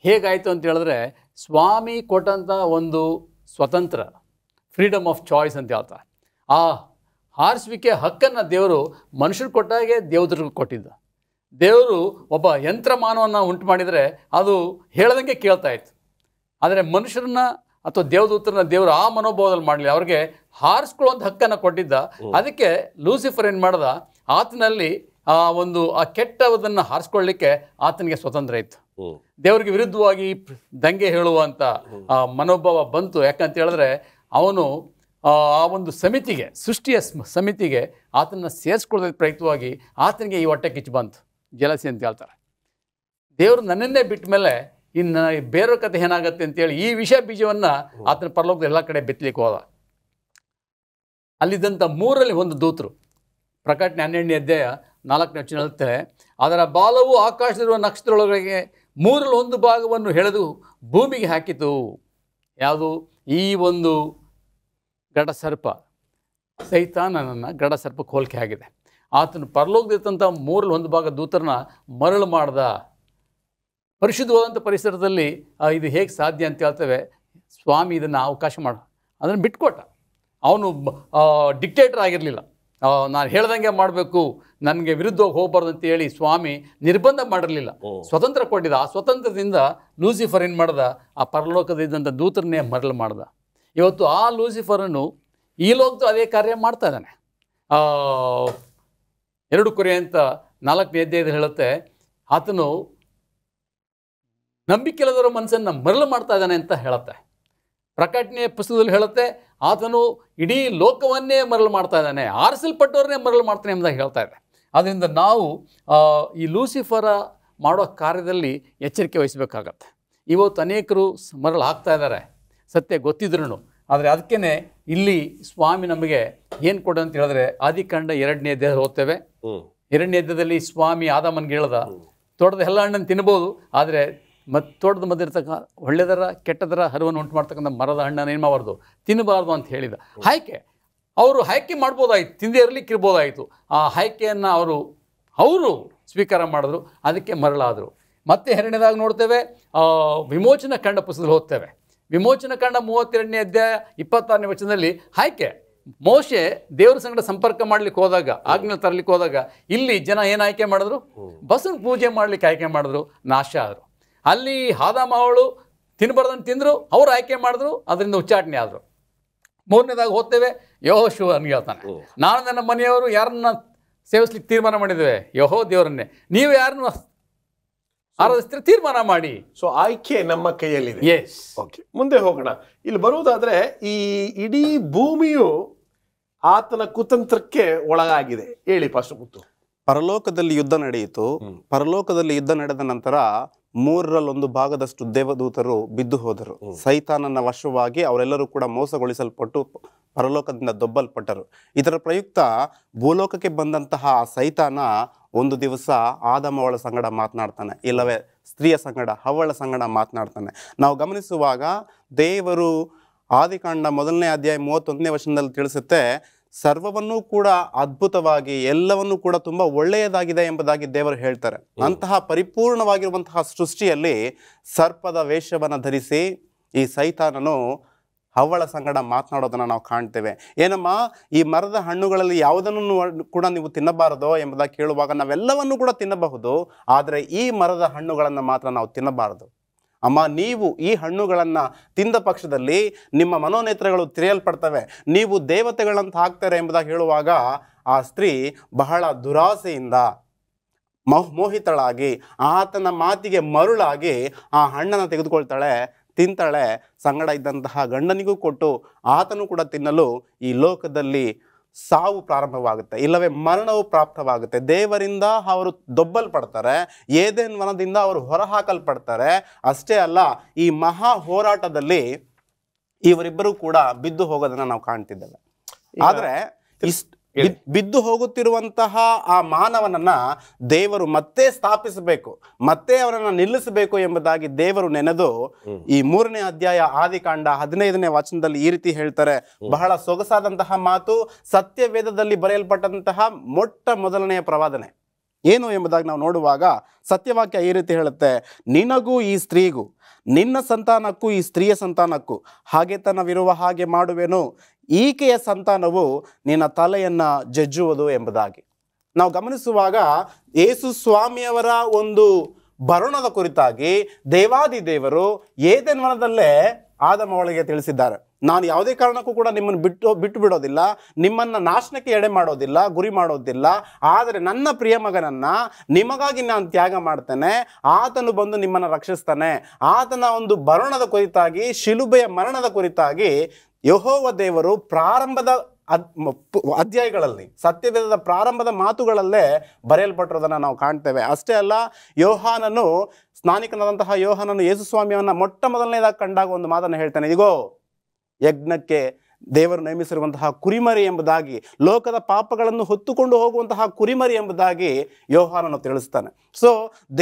ಹೇಗಾಯಿತು ಅಂತ ಹೇಳಿದ್ರೆ, ಸ್ವಾಮಿ ಕೊಟ್ಟಂಥ ಒಂದು ಸ್ವತಂತ್ರ, ಫ್ರೀಡಮ್ ಆಫ್ ಚಾಯ್ಸ್ ಅಂತ ಹೇಳ್ತಾರೆ. ಆ ಆರಿಸುವಿಕೆ ಹಕ್ಕನ್ನು ದೇವರು ಮನುಷ್ಯರು ಕೊಟ್ಟಾಗೆ ದೇವದರಿಗೆ ಕೊಟ್ಟಿದ್ದ. ದೇವರು ಒಬ್ಬ ಯಂತ್ರ ಮಾನವನ್ನು ಉಂಟು ಮಾಡಿದರೆ ಅದು ಹೇಳ್ದಂಗೆ ಕೇಳ್ತಾ ಇತ್ತು. ಆದರೆ ಮನುಷ್ಯರನ್ನ ಅಥವಾ ದೇವದೂತರನ್ನ ದೇವರು ಆ ಮನೋಭಾವದಲ್ಲಿ ಮಾಡಲಿ, ಅವ್ರಿಗೆ ಹಾರಿಸ್ಕೊಳ್ಳುವಂಥ ಹಕ್ಕನ್ನು ಕೊಟ್ಟಿದ್ದ. ಅದಕ್ಕೆ ಲೂಸಿಫರ್ ಏನು ಮಾಡ್ದ, ಆತನಲ್ಲಿ ಆ ಕೆಟ್ಟದನ್ನು ಹಾರಿಸ್ಕೊಳ್ಳಿಕ್ಕೆ ಆತನಿಗೆ ಸ್ವತಂತ್ರ ಇತ್ತು. ದೇವರಿಗೆ ವಿರುದ್ಧವಾಗಿ ದಂಗೆ ಹೇಳುವಂಥ ಮನೋಭಾವ ಬಂತು. ಯಾಕಂತ ಹೇಳಿದ್ರೆ ಅವನು ಆ ಒಂದು ಸಮಿತಿಗೆ, ಸೃಷ್ಟಿಯ ಸಮಿತಿಗೆ ಆತನ ಸೇರಿಸ್ಕೊಳ್ಳೋದಕ್ಕೆ ಪ್ರಯುಕ್ತವಾಗಿ ಆತನಿಗೆ ಈ ಹೊಟ್ಟೆ ಕಿಚ್ಚು ಬಂತು, ಜಲಸಿ ಅಂತ ಹೇಳ್ತಾರೆ. ದೇವರು ನನ್ನನ್ನೇ ಬಿಟ್ಟ ಮೇಲೆ ಇನ್ನು ಬೇರೆ ಕಥೆ ಏನಾಗುತ್ತೆ ಅಂತೇಳಿ ಈ ವಿಷ ಬೀಜವನ್ನು ಆತನ ಪರಲೋಕದ ಎಲ್ಲ ಕಡೆ ಬೆತ್ತಲಿಕ್ಕೆ ಹೋದ. ಅಲ್ಲಿದ್ದಂಥ 3ರಲ್ಲಿ ಒಂದು ದೂತರು, ಪ್ರಕಟಣೆ 12ನೇ ಅಧ್ಯಾಯ 4ನೇ ವಚನ ಹೇಳುತ್ತೆ, ಅದರ ಬಾಲವು ಆಕಾಶದಲ್ಲಿರುವ ನಕ್ಷತ್ರದೊಳಗೆ 3ರಲ್ಲಿ 1 ಭಾಗವನ್ನು ಎಳೆದು ಭೂಮಿಗೆ ಹಾಕಿತು. ಯಾವುದು? ಈ ಒಂದು ಗಡಸರ್ಪ, ಸೈತಾನನನ್ನು ಗಡಸರ್ಪಕ್ಕೆ ಹೋಲಿಕೆ ಆಗಿದೆ. ಆತನು ಪರಲೋಕದಿರ್ತಂಥ 3ರಲ್ಲಿ 1 ಭಾಗ ದೂತರನ್ನ ಮರಳು ಮಾಡ್ದ. ಪರಿಶುದ್ಧವಾದಂಥ ಪರಿಸರದಲ್ಲಿ ಇದು ಹೇಗೆ ಸಾಧ್ಯ ಅಂತ ಹೇಳ್ತೇವೆ. ಸ್ವಾಮಿ ಇದನ್ನು ಅವಕಾಶ ಅದನ್ನು ಬಿಟ್ಕೊಟ್ಟ. ಅವನು ಡಿಕ್ಟೇಟರ್ ಆಗಿರಲಿಲ್ಲ. ನಾನು ಹೇಳ್ದಂಗೆ ಮಾಡಬೇಕು, ನನಗೆ ವಿರುದ್ಧವಾಗಿ ಹೋಗಬಾರ್ದು ಅಂತ ಹೇಳಿ ಸ್ವಾಮಿ ನಿರ್ಬಂಧ ಮಾಡಿರಲಿಲ್ಲ, ಸ್ವತಂತ್ರ ಕೊಟ್ಟಿದ್ದ. ಆ ಸ್ವತಂತ್ರದಿಂದ ಲೂಸಿಫರ್ ಏನು ಮಾಡ್ದ, ಆ ಪರಲೋಕದಿದ್ದಂಥ ದೂತರನ್ನೇ ಮರಳು ಮಾಡ್ದ. ಇವತ್ತು ಆ ಲೂಸಿಫರನ್ನು ಈ ಲೋಕದ ಅದೇ ಕಾರ್ಯ ಮಾಡ್ತಾ ಇದ್ದಾನೆ. 2 ಕೊರಿಂಥ 4ನೇ ಅಧ್ಯಾಯದಲ್ಲಿ ಹೇಳುತ್ತೆ, ಆತನು ನಂಬಿಕೆಯಿಲ್ಲದವರ ಮನಸ್ಸನ್ನು ಮರಳು ಮಾಡ್ತಾ ಇದ್ದಾನೆ ಅಂತ ಹೇಳುತ್ತೆ. ಪ್ರಕಟಣೆಯ ಪುಸ್ತಕದಲ್ಲಿ ಹೇಳುತ್ತೆ, ಆತನು ಇಡೀ ಲೋಕವನ್ನೇ ಮರಳು ಮಾಡ್ತಾ ಇದ್ದಾನೆ, ಆರಿಸಲ್ಪಟ್ಟವ್ರನ್ನೇ ಮರಳು ಮಾಡ್ತಾನೆ ಎಂಬುದಾಗಿ ಹೇಳ್ತಾ ಇದೆ. ಆದ್ದರಿಂದ ನಾವು ಈ ಲೂಸಿಫರ ಮಾಡೋ ಕಾರ್ಯದಲ್ಲಿ ಎಚ್ಚರಿಕೆ ವಹಿಸಬೇಕಾಗತ್ತೆ. ಇವತ್ತು ಅನೇಕರು ಮರಳು ಹಾಕ್ತಾ ಇದ್ದಾರೆ, ಸತ್ಯ ಗೊತ್ತಿದ್ರು. ಆದರೆ ಅದಕ್ಕೇ ಇಲ್ಲಿ ಸ್ವಾಮಿ ನಮಗೆ ಏನು ಕೊಡು ಅಂತ ಹೇಳಿದ್ರೆ, ಆದಿಕಾಂಡ 2ನೇ ಅಧ್ಯಾಯ ಓದ್ತೇವೆ. 2ನೇ ಅಧ್ಯಾಯದಲ್ಲಿ ಸ್ವಾಮಿ ಆದಾಮನಿಗೆ ಹೇಳ್ದ, ತೋಟದ ಎಲ್ಲ ಹಣ್ಣನ್ನು ತಿನ್ಬೋದು, ಆದರೆ ತೋಟದ ಮಧ್ಯೆ ಇರ್ತಕ್ಕ ಒಳ್ಳೆದರ ಕೆಟ್ಟದರ ಹರಿವನ್ನು ಉಂಟು ಮಾಡ್ತಕ್ಕಂಥ ಮರದ ಹಣ್ಣನ್ನು ಏನು ಮಾಡಬಾರ್ದು, ತಿನ್ನಬಾರ್ದು ಅಂತ ಹೇಳಿದ. ಅವರು ಆಯ್ಕೆ ಮಾಡ್ಬೋದಾಯಿತು, ತಿಂದೇ ಇರಲಿಕ್ಕೆ ಇರ್ಬೋದಾಯಿತು. ಆ ಆಯ್ಕೆಯನ್ನು ಅವರು ಸ್ವೀಕಾರ ಮಾಡಿದ್ರು, ಅದಕ್ಕೆ ಮರಳಾದರು. ಮತ್ತೆ 2ನೇದಾಗಿ ನೋಡ್ತೇವೆ, ವಿಮೋಚನ ಕಂಡ ಪುಸ್ತಕದಲ್ಲಿ ಓದ್ತೇವೆ. ವಿಮೋಚನ ಕಂಡ 32ನೇ ಅಧ್ಯಾಯ 26ನೇ ವಚನದಲ್ಲಿ ಮೋಶೆ ದೇವರ ಸಂಗಡ ಸಂಪರ್ಕ ಮಾಡ್ಲಿಕ್ಕೆ ಹೋದಾಗ, ಆಜ್ಞೆ ತರಲಿಕ್ಕೆ ಹೋದಾಗ, ಇಲ್ಲಿ ಜನ ಏನು ಆಯ್ಕೆ ಮಾಡಿದ್ರು, ಬಸವನ ಪೂಜೆ ಮಾಡ್ಲಿಕ್ಕೆ ಆಯ್ಕೆ ಮಾಡಿದ್ರು, ನಾಶ ಆದರು. ಅಲ್ಲಿ ಆದಾಮ ಅವಳು ತಿನ್ನಬಾರ್ದನ್ನು ತಿಂದರು, ಅವ್ರು ಆಯ್ಕೆ ಮಾಡಿದ್ರು, ಅದರಿಂದ ಉಚ್ಚಾಟನೆ ಆದರು. 3ನೇದಾಗಿ ಓದ್ತೇವೆ, ಯೆಹೋಶುವ ಹೇಳ್ತಾನೆ, ನಾನು ನನ್ನ ಮನೆಯವರು ಯಾರನ್ನ ಸೇವಿಸ್ಲಿಕ್ಕೆ ತೀರ್ಮಾನ ಮಾಡಿದ್ದೇವೆ, ಯೆಹೋ ದೇವರನ್ನೇ, ನೀವು ಯಾರನ್ನ ಆರಾಧಿಸ್ತೀರ ತೀರ್ಮಾನ ಮಾಡಿ. ಸೊ ಆಯ್ಕೆ ನಮ್ಮ ಕೈಯಲ್ಲಿದೆ. ಎಸ್. ಓಕೆ, ಮುಂದೆ ಹೋಗೋಣ. ಇಲ್ಲಿ ಬರುವುದಾದ್ರೆ, ಈ ಇಡೀ ಭೂಮಿಯು ಆತನ ಕುತಂತ್ರಕ್ಕೆ ಒಳಗಾಗಿದೆ. ಹೇಳಿ ಪಾಸ್ಟರ್ ಮುತ್ತು. ಪರಲೋಕದಲ್ಲಿ ಯುದ್ಧ ನಡೆಯಿತು. ಪರಲೋಕದಲ್ಲಿ ಯುದ್ಧ ನಡೆದ ನಂತರ 3ರಲ್ಲಿ 1 ಭಾಗದಷ್ಟು ದೇವದೂತರು ಬಿದ್ದು ಹೋದರು. ಸೈತಾನನ ವಶವಾಗಿ ಅವರೆಲ್ಲರೂ ಕೂಡ ಮೋಸಗೊಳಿಸಲ್ಪಟ್ಟು ಪರಲೋಕದಿಂದ ದೊಬ್ಬಲ್ಪಟ್ಟರು. ಇದರ ಪ್ರಯುಕ್ತ ಭೂಲೋಕಕ್ಕೆ ಬಂದಂತಹ ಸೈತಾನ ಒಂದು ದಿವಸ ಆದಮವಳ ಸಂಗಡ ಮಾತನಾಡ್ತಾನೆ, ಇಲ್ಲವೇ ಸ್ತ್ರೀಯ ಸಂಗಡ ಹವ್ವಳ ಸಂಗಡ ಮಾತನಾಡ್ತಾನೆ. ನಾವು ಗಮನಿಸುವಾಗ ದೇವರು ಆದಿಕಾಂಡ 1ನೇ ಅಧ್ಯಾಯ 31ನೇ ವಚನದಲ್ಲಿ ತಿಳಿಸುತ್ತೆ, ಸರ್ವವನ್ನೂ ಕೂಡ ಅದ್ಭುತವಾಗಿ ಎಲ್ಲವನ್ನೂ ಕೂಡ ತುಂಬ ಒಳ್ಳೆಯದಾಗಿದೆ ಎಂಬುದಾಗಿ ದೇವರು ಹೇಳ್ತಾರೆ. ಅಂತಹ ಪರಿಪೂರ್ಣವಾಗಿರುವಂತಹ ಸೃಷ್ಟಿಯಲ್ಲಿ ಸರ್ಪದ ವೇಷವನ್ನು ಧರಿಸಿ ಈ ಸೈತಾನನು ಹವ್ವಳ ಸಂಗಡ ಮಾತನಾಡೋದನ್ನು ನಾವು ಕಾಣ್ತೇವೆ. ಏನಮ್ಮ, ಈ ಮರದ ಹಣ್ಣುಗಳಲ್ಲಿ ಯಾವುದನ್ನು ಕೂಡ ನೀವು ತಿನ್ನಬಾರದೋ ಎಂಬುದಾಗಿ ಕೇಳುವಾಗ ನಾವೆಲ್ಲವನ್ನೂ ಕೂಡ ತಿನ್ನಬಹುದು, ಆದರೆ ಈ ಮರದ ಹಣ್ಣುಗಳನ್ನು ಮಾತ್ರ ನಾವು ತಿನ್ನಬಾರದು. ಅಮ್ಮ, ನೀವು ಈ ಹಣ್ಣುಗಳನ್ನು ತಿಂದ ಪಕ್ಷದಲ್ಲಿ ನಿಮ್ಮ ಮನೋನೇತ್ರಗಳು ತೆರೆಯಲ್ಪಡ್ತವೆ, ನೀವು ದೇವತೆಗಳಂತ ಆಗ್ತಾರೆ ಎಂಬುದಾಗಿ ಹೇಳುವಾಗ ಆ ಸ್ತ್ರೀ ಬಹಳ ದುರಾಸೆಯಿಂದ ಮೋಹಿತಳಾಗಿ ಆತನ ಮಾತಿಗೆ ಮರುಳಾಗಿ ಆ ಹಣ್ಣನ್ನು ತೆಗೆದುಕೊಳ್ತಾಳೆ, ತಿಂತಾಳೆ, ಸಂಗಡ ಇದ್ದಂತಹ ಗಂಡನಿಗೂ ಕೊಟ್ಟು ಆತನು ಕೂಡ ತಿನ್ನಲು ಈ ಲೋಕದಲ್ಲಿ ಸಾವು ಪ್ರಾರಂಭವಾಗುತ್ತೆ, ಇಲ್ಲವೇ ಮರಣವು ಪ್ರಾಪ್ತವಾಗುತ್ತೆ. ದೇವರಿಂದ ಅವರು ದೊಬ್ಬಲ್ಪಡ್ತಾರೆ, ಏದೇನ್ ವನದಿಂದ ಅವರು ಹೊರಹಾಕಲ್ಪಡ್ತಾರೆ. ಅಷ್ಟೇ ಅಲ್ಲ, ಈ ಮಹಾ ಹೋರಾಟದಲ್ಲಿ ಇವರಿಬ್ಬರು ಕೂಡ ಬಿದ್ದು ಹೋಗೋದನ್ನ ನಾವು ಕಾಣ್ತಿದ್ದೇವೆ. ಆದರೆ ಬಿದ್ದು ಹೋಗುತ್ತಿರುವಂತಹ ಆ ಮಾನವನನ್ನ ದೇವರು ಮತ್ತೆ ಸ್ಥಾಪಿಸಬೇಕು, ಮತ್ತೆ ಅವನನ್ನ ನಿಲ್ಲಿಸಬೇಕು ಎಂಬುದಾಗಿ ದೇವರು ನೆನೆದು ಈ 3ನೇ ಅಧ್ಯಾಯ ಆದಿಕಾಂಡ 15ನೇ ವಚನದಲ್ಲಿ ಈ ರೀತಿ ಹೇಳ್ತಾರೆ. ಬಹಳ ಸೊಗಸಾದಂತಹ ಮಾತು, ಸತ್ಯವೇದದಲ್ಲಿ ಬರೆಯಲ್ಪಟ್ಟಂತಹ ಮೊಟ್ಟ ಮೊದಲನೆಯ ಪ್ರವಾದನೆ ಏನು ಎಂಬುದಾಗಿ ನಾವು ನೋಡುವಾಗ ಸತ್ಯವಾಕ್ಯ ಈ ರೀತಿ ಹೇಳುತ್ತೆ, ನಿನಗೂ ಈ ಸ್ತ್ರೀಗೂ, ನಿನ್ನ ಸಂತಾನಕ್ಕೂ ಈ ಸ್ತ್ರೀಯ ಸಂತಾನಕ್ಕೂ ಹಾಗೆತನವಿರುವ ಹಾಗೆ ಮಾಡುವೆನು, ಈಕೆಯ ಸಂತಾನವು ನಿನ್ನ ತಲೆಯನ್ನ ಜಜ್ಜುವುದು ಎಂಬುದಾಗಿ. ನಾವು ಗಮನಿಸುವಾಗ ಯೇಸು ಸ್ವಾಮಿಯವರ ಒಂದು ಬರುಣದ ಕುರಿತಾಗಿ ದೇವಾದಿ ದೇವರು ಏದೆನ್ ವನದಲ್ಲೇ ಆದಮ ಅವಳಿಗೆ ತಿಳಿಸಿದ್ದಾರೆ, ನಾನು ಯಾವುದೇ ಕಾರಣಕ್ಕೂ ಕೂಡ ನಿಮ್ಮನ್ನು ಬಿಟ್ಟು ಬಿಡೋದಿಲ್ಲ, ನಿಮ್ಮನ್ನು ನಾಶನಕ್ಕೆ ಎಡೆ ಮಾಡೋದಿಲ್ಲ, ಗುರಿ ಮಾಡೋದಿಲ್ಲ, ಆದರೆ ನನ್ನ ಪ್ರಿಯ ಮಗನನ್ನ ನಿಮಗಾಗಿ ನಾನು ತ್ಯಾಗ ಮಾಡ್ತೇನೆ, ಆತನು ಬಂದು ನಿಮ್ಮನ್ನು ರಕ್ಷಿಸ್ತಾನೆ. ಆತನ ಒಂದು ಬರುಣದ ಕುರಿತಾಗಿ, ಶಿಲುಬೆಯ ಮರಣದ ಕುರಿತಾಗಿ ಯೆಹೋವ ದೇವರು ಪ್ರಾರಂಭದ ಅಧ್ಯಾಯಗಳಲ್ಲಿ, ಸತ್ಯವೇದದ ಪ್ರಾರಂಭದ ಮಾತುಗಳಲ್ಲೇ ಬರೆಯಲ್ಪಟ್ಟಿರೋದನ್ನು ನಾವು ಕಾಣ್ತೇವೆ. ಅಷ್ಟೇ ಅಲ್ಲ, ಯೋಹಾನನು, ಸ್ನಾನಿಕನಾದಂತಹ ಯೋಹಾನನು ಯೇಸು ಸ್ವಾಮಿಯವನ್ನ ಮೊಟ್ಟ ಮೊದಲನೇದಾಗಿ ಕಂಡಾಗ ಒಂದು ಮಾತನ್ನು ಹೇಳ್ತಾನೆ, ಇಗೋ ಯಜ್ಞಕ್ಕೆ ದೇವರು ನೇಮಿಸಿರುವಂತಹ ಕುರಿಮರಿ ಎಂಬುದಾಗಿ, ಲೋಕದ ಪಾಪಗಳನ್ನು ಹೊತ್ತುಕೊಂಡು ಹೋಗುವಂತಹ ಕುರಿಮರಿ ಎಂಬುದಾಗಿ ಯೋಹಾನನು ತಿಳಿಸ್ತಾನೆ. ಸೊ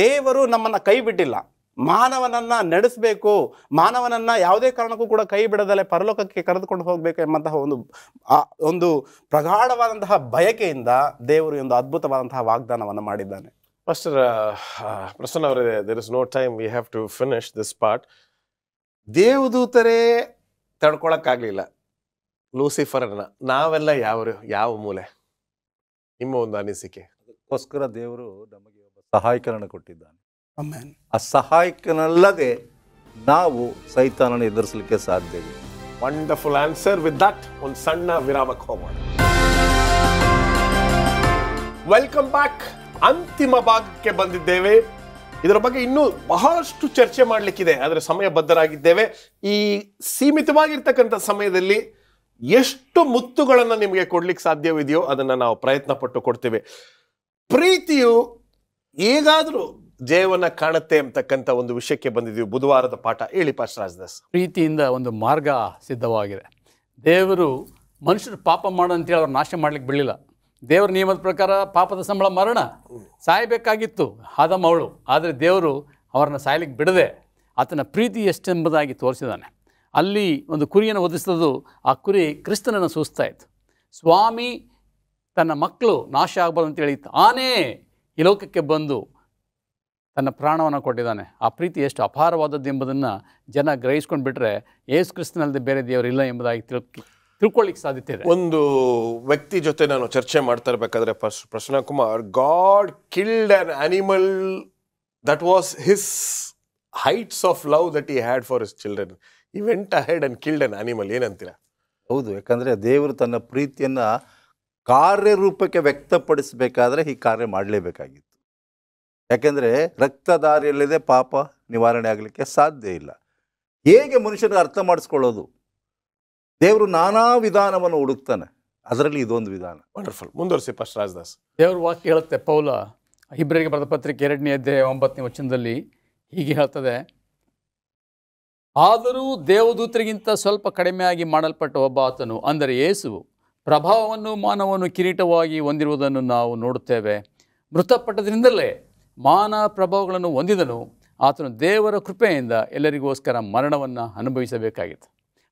ದೇವರು ನಮ್ಮನ್ನ ಕೈ ಬಿಟ್ಟಿಲ್ಲ, ಮಾನವನನ್ನ ನಡೆಸಬೇಕು, ಮಾನವನನ್ನ ಯಾವುದೇ ಕಾರಣಕ್ಕೂ ಕೂಡ ಕೈ ಬಿಡದಲೆ ಪರಲೋಕಕ್ಕೆ ಕರೆದುಕೊಂಡು ಹೋಗಬೇಕು ಎಂಬಂತಹ ಒಂದು ಪ್ರಗಾಢವಾದಂತಹ ಬಯಕೆಯಿಂದ ದೇವರು ಒಂದು ಅದ್ಭುತವಾದಂತಹ ವಾಗ್ದಾನವನ್ನು ಮಾಡಿದ್ದಾನೆ. ಮಾಸ್ಟರ್ ಪ್ರಸನ್ನ ಅವರೇ, there is no time, we have to finish this part. ದೇವದೂತರೇ ತಡ್ಕೊಳಕ್ಕಾಗ್ಲಿಲ್ಲ ಲೂಸಿಫರ್ನ, ನಾವೆಲ್ಲ ಯಾವ ಮೂಲೆ? ನಿಮ್ಮ ಒಂದು ಅನಿಸಿಕೆ. ಅದಕ್ಕೋಸ್ಕರ ದೇವರು ನಮಗೆ ಒಬ್ಬ ಸಹಾಯಕನನ್ನು ಕೊಟ್ಟಿದ್ದಾನೆ. ಆಮೆನ್. ಆ ಸಹಾಯಕನಲ್ಲದೆ ನಾವು ಸೈತಾನನ್ನು ಎದುರಿಸಲಿಕ್ಕೆ ಸಾಧ್ಯವಿಲ್ಲ. Wonderful answer. ವಿತ್ ದಟ್ ಒಂದು ಸಣ್ಣ ವಿರಾಮಕ್ಕೆ ಹೋಗೋಣ. Welcome back. ಅಂತಿಮ ಭಾಗಕ್ಕೆ ಬಂದಿದ್ದೇವೆ. ಇದರ ಬಗ್ಗೆ ಇನ್ನೂ ಬಹಳಷ್ಟು ಚರ್ಚೆ ಮಾಡಲಿಕ್ಕಿದೆ, ಆದರೆ ಸಮಯ ಬದ್ಧರಾಗಿದ್ದೇವೆ. ಈ ಸೀಮಿತವಾಗಿರ್ತಕ್ಕಂಥ ಸಮಯದಲ್ಲಿ ಎಷ್ಟು ಮುತ್ತುಗಳನ್ನು ನಿಮಗೆ ಕೊಡ್ಲಿಕ್ಕೆ ಸಾಧ್ಯವಿದೆಯೋ ಅದನ್ನು ನಾವು ಪ್ರಯತ್ನ ಪಟ್ಟು ಕೊಡ್ತೇವೆ. ಪ್ರೀತಿಯು ಹೇಗಾದರೂ ಜಯವನ್ನ ಕಾಣುತ್ತೆ ಅಂತಕ್ಕಂಥ ಒಂದು ವಿಷಯಕ್ಕೆ ಬಂದಿದ್ದೀವಿ. ಬುಧವಾರದ ಪಾಠ ಹೇಳಿ ಪಾಸ್ಟರ್ ರಾಜದಾಸ್. ಪ್ರೀತಿಯಿಂದ ಒಂದು ಮಾರ್ಗ ಸಿದ್ಧವಾಗಿದೆ. ದೇವರು ಮನುಷ್ಯರು ಪಾಪ ಮಾಡು ಅಂತೇಳಿ ಅವ್ರು ನಾಶ ಮಾಡ್ಲಿಕ್ಕೆ ಬಿಡಲಿಲ್ಲ. ದೇವರ ನಿಯಮದ ಪ್ರಕಾರ ಪಾಪದ ಸಂಬಳ ಮರಣ, ಸಾಯಬೇಕಾಗಿತ್ತು ಆದಮ ಅವಳು. ಆದರೆ ದೇವರು ಅವರನ್ನು ಸಾಯಲಿಕ್ಕೆ ಬಿಡದೆ ಆತನ ಪ್ರೀತಿ ಎಷ್ಟೆಂಬುದಾಗಿ ತೋರಿಸಿದ್ದಾನೆ. ಅಲ್ಲಿ ಒಂದು ಕುರಿಯನ್ನು ವಧಿಸಿದ್ದು, ಆ ಕುರಿ ಕ್ರಿಸ್ತನನ್ನು ಸೂಚಿಸ್ತಾ ಇತ್ತು. ಸ್ವಾಮಿ ತನ್ನ ಮಕ್ಕಳು ನಾಶ ಆಗ್ಬಾರ್ದು ಅಂತೇಳಿ ತಾನೇ ಈ ಲೋಕಕ್ಕೆ ಬಂದು ತನ್ನ ಪ್ರಾಣವನ್ನು ಕೊಟ್ಟಿದ್ದಾನೆ. ಆ ಪ್ರೀತಿ ಎಷ್ಟು ಅಪಾರವಾದದ್ದು ಎಂಬುದನ್ನು ಜನ ಗ್ರಹಿಸ್ಕೊಂಡು ಬಿಟ್ಟರೆ ಯೇಸು ಕ್ರಿಸ್ತನಲ್ಲದೆ ಬೇರೆ ದೇವರು ಇಲ್ಲ ಎಂಬುದಾಗಿ ತಿಳ್ಕೊಳ್ಳಿಕ್ಕೆ ಸಾಧ್ಯತೆ ಇದೆ. ಒಂದು ವ್ಯಕ್ತಿ ಜೊತೆ ನಾನು ಚರ್ಚೆ ಮಾಡ್ತಾ ಇರಬೇಕಾದ್ರೆ Prasanna Kumar, god killed an animal that was his heights of love that he had for his children. He went ahead and killed an animal. ಏನಂತೀರಾ? ಹೌದು, ಯಾಕಂದರೆ ದೇವರು ತನ್ನ ಪ್ರೀತಿಯನ್ನು ಕಾರ್ಯರೂಪಕ್ಕೆ ವ್ಯಕ್ತಪಡಿಸಬೇಕಾದ್ರೆ ಈ ಕಾರ್ಯ ಮಾಡಲೇಬೇಕಾಗಿತ್ತು. ಯಾಕೆಂದರೆ ರಕ್ತದಾರಿಯಲ್ಲಿದೆ ಪಾಪ ನಿವಾರಣೆ ಆಗಲಿಕ್ಕೆ ಸಾಧ್ಯ ಇಲ್ಲ. ಹೇಗೆ ಮನುಷ್ಯನಿಗೆ ಅರ್ಥ ಮಾಡಿಸ್ಕೊಳ್ಳೋದು? ದೇವರು ನಾನಾ ವಿಧಾನವನ್ನು ಹುಡುಕ್ತಾನೆ, ಅದರಲ್ಲಿ ಇದೊಂದು ವಿಧಾನ. ವಂಡರ್ಫುಲ್. ಮುಂದುವರಿಸಿ ಪಾಸ್ಟರ್ ರಾಜದಾಸ್. ದೇವ್ರ ವಾಕ್ಯ ಹೇಳುತ್ತೆ, ಪೌಲ ಇಬ್ರಿಯರಿಗೆ ಬರೆದ ಪತ್ರಿಕೆ 2ನೇ ಅಧ್ಯಾಯ 9ನೇ ವಚನದಲ್ಲಿ ಹೀಗೆ ಹೇಳ್ತದೆ, ಆದರೂ ದೇವದೂತರಿಗಿಂತ ಸ್ವಲ್ಪ ಕಡಿಮೆಯಾಗಿ ಮಾಡಲ್ಪಟ್ಟ ಒಬ್ಬ ಆತನು, ಅಂದರೆ ಯೇಸುವು ಪ್ರಭಾವವನ್ನು ಮಾನವನ್ನು ಕಿರೀಟವಾಗಿ ಹೊಂದಿರುವುದನ್ನು ನಾವು ನೋಡುತ್ತೇವೆ. ಮೃತಪಟ್ಟದ್ರಿಂದಲೇ ಮಾನ ಪ್ರಭಾವಗಳನ್ನು ಹೊಂದಿದನು. ಆತನು ದೇವರ ಕೃಪೆಯಿಂದ ಎಲ್ಲರಿಗೋಸ್ಕರ ಮರಣವನ್ನು ಅನುಭವಿಸಬೇಕಾಗಿತ್ತು.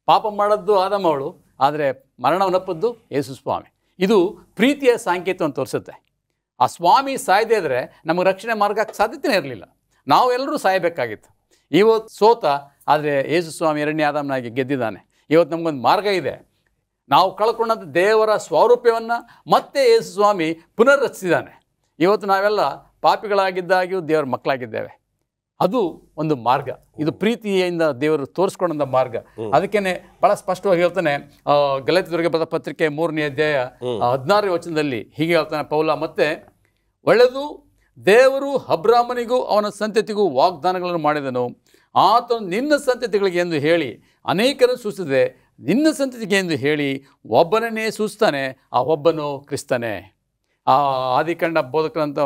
ಪಾಪ ಮಾಡದ್ದು ಆದಮ ಅವಳು, ಆದರೆ ಮರಣವನ್ನಪ್ಪದ್ದು ಯೇಸು ಸ್ವಾಮಿ. ಇದು ಪ್ರೀತಿಯ ಸಾಂಕೇತವನ್ನು ತೋರಿಸುತ್ತೆ. ಆ ಸ್ವಾಮಿ ಸಾಯದೇ ಇದ್ದರೆ ನಮಗೆ ರಕ್ಷಣೆ ಮಾರ್ಗಕ್ಕೆ ಸಾಧ್ಯತೆಯೇ ಇರಲಿಲ್ಲ. ನಾವೆಲ್ಲರೂ ಸಾಯಬೇಕಾಗಿತ್ತು. ಇವತ್ತು ಸೋತ, ಆದರೆ ಯೇಸು ಸ್ವಾಮಿ 2ನೇ ಆದಾಮನಾಗಿ ಗೆದ್ದಿದ್ದಾನೆ. ಇವತ್ತು ನಮಗೊಂದು ಮಾರ್ಗ ಇದೆ. ನಾವು ಕಳ್ಕೊಂಡಂಥ ದೇವರ ಸ್ವರೂಪವನ್ನು ಮತ್ತೆ ಯೇಸು ಸ್ವಾಮಿ ಪುನರ್ರಚಿಸಿದ್ದಾನೆ. ಇವತ್ತು ನಾವೆಲ್ಲ ಪಾಪಿಗಳಾಗಿದ್ದಾಗ್ಯೂ ದೇವರ ಮಕ್ಕಳಾಗಿದ್ದೇವೆ. ಅದು ಒಂದು ಮಾರ್ಗ. ಇದು ಪ್ರೀತಿಯಿಂದ ದೇವರು ತೋರಿಸ್ಕೊಂಡಂಥ ಮಾರ್ಗ. ಅದಕ್ಕೇನೆ ಬಹಳ ಸ್ಪಷ್ಟವಾಗಿ ಹೇಳ್ತಾನೆ, ಗಲಾತ್ಯರಿಗೆ ಬರೆದ ಪತ್ರಿಕೆ 3ನೇ ಅಧ್ಯಾಯ 16ನೇ ವಚನದಲ್ಲಿ ಹೀಗೆ ಹೇಳ್ತಾನೆ ಪೌಲ, ಮತ್ತೆ ಒಳ್ಳೆಯದು, ದೇವರು ಅಬ್ರಾಮನಿಗೂ ಅವನ ಸಂತತಿಗೂ ವಾಗ್ದಾನಗಳನ್ನು ಮಾಡಿದನು. ಆತನು ನಿನ್ನ ಸಂತತಿಗಳಿಗೆ ಎಂದು ಹೇಳಿ ಅನೇಕರನ್ನು ಸೂಚಿಸಿದೆ, ನಿನ್ನ ಸಂತತಿಗೆ ಎಂದು ಹೇಳಿ ಒಬ್ಬನನ್ನೇ ಸೂಚಿಸ್ತಾನೆ, ಆ ಒಬ್ಬನು ಕ್ರಿಸ್ತನೇ. ಆ ಆದಿಕಾಂಡ ಬೋಧಕರಂತ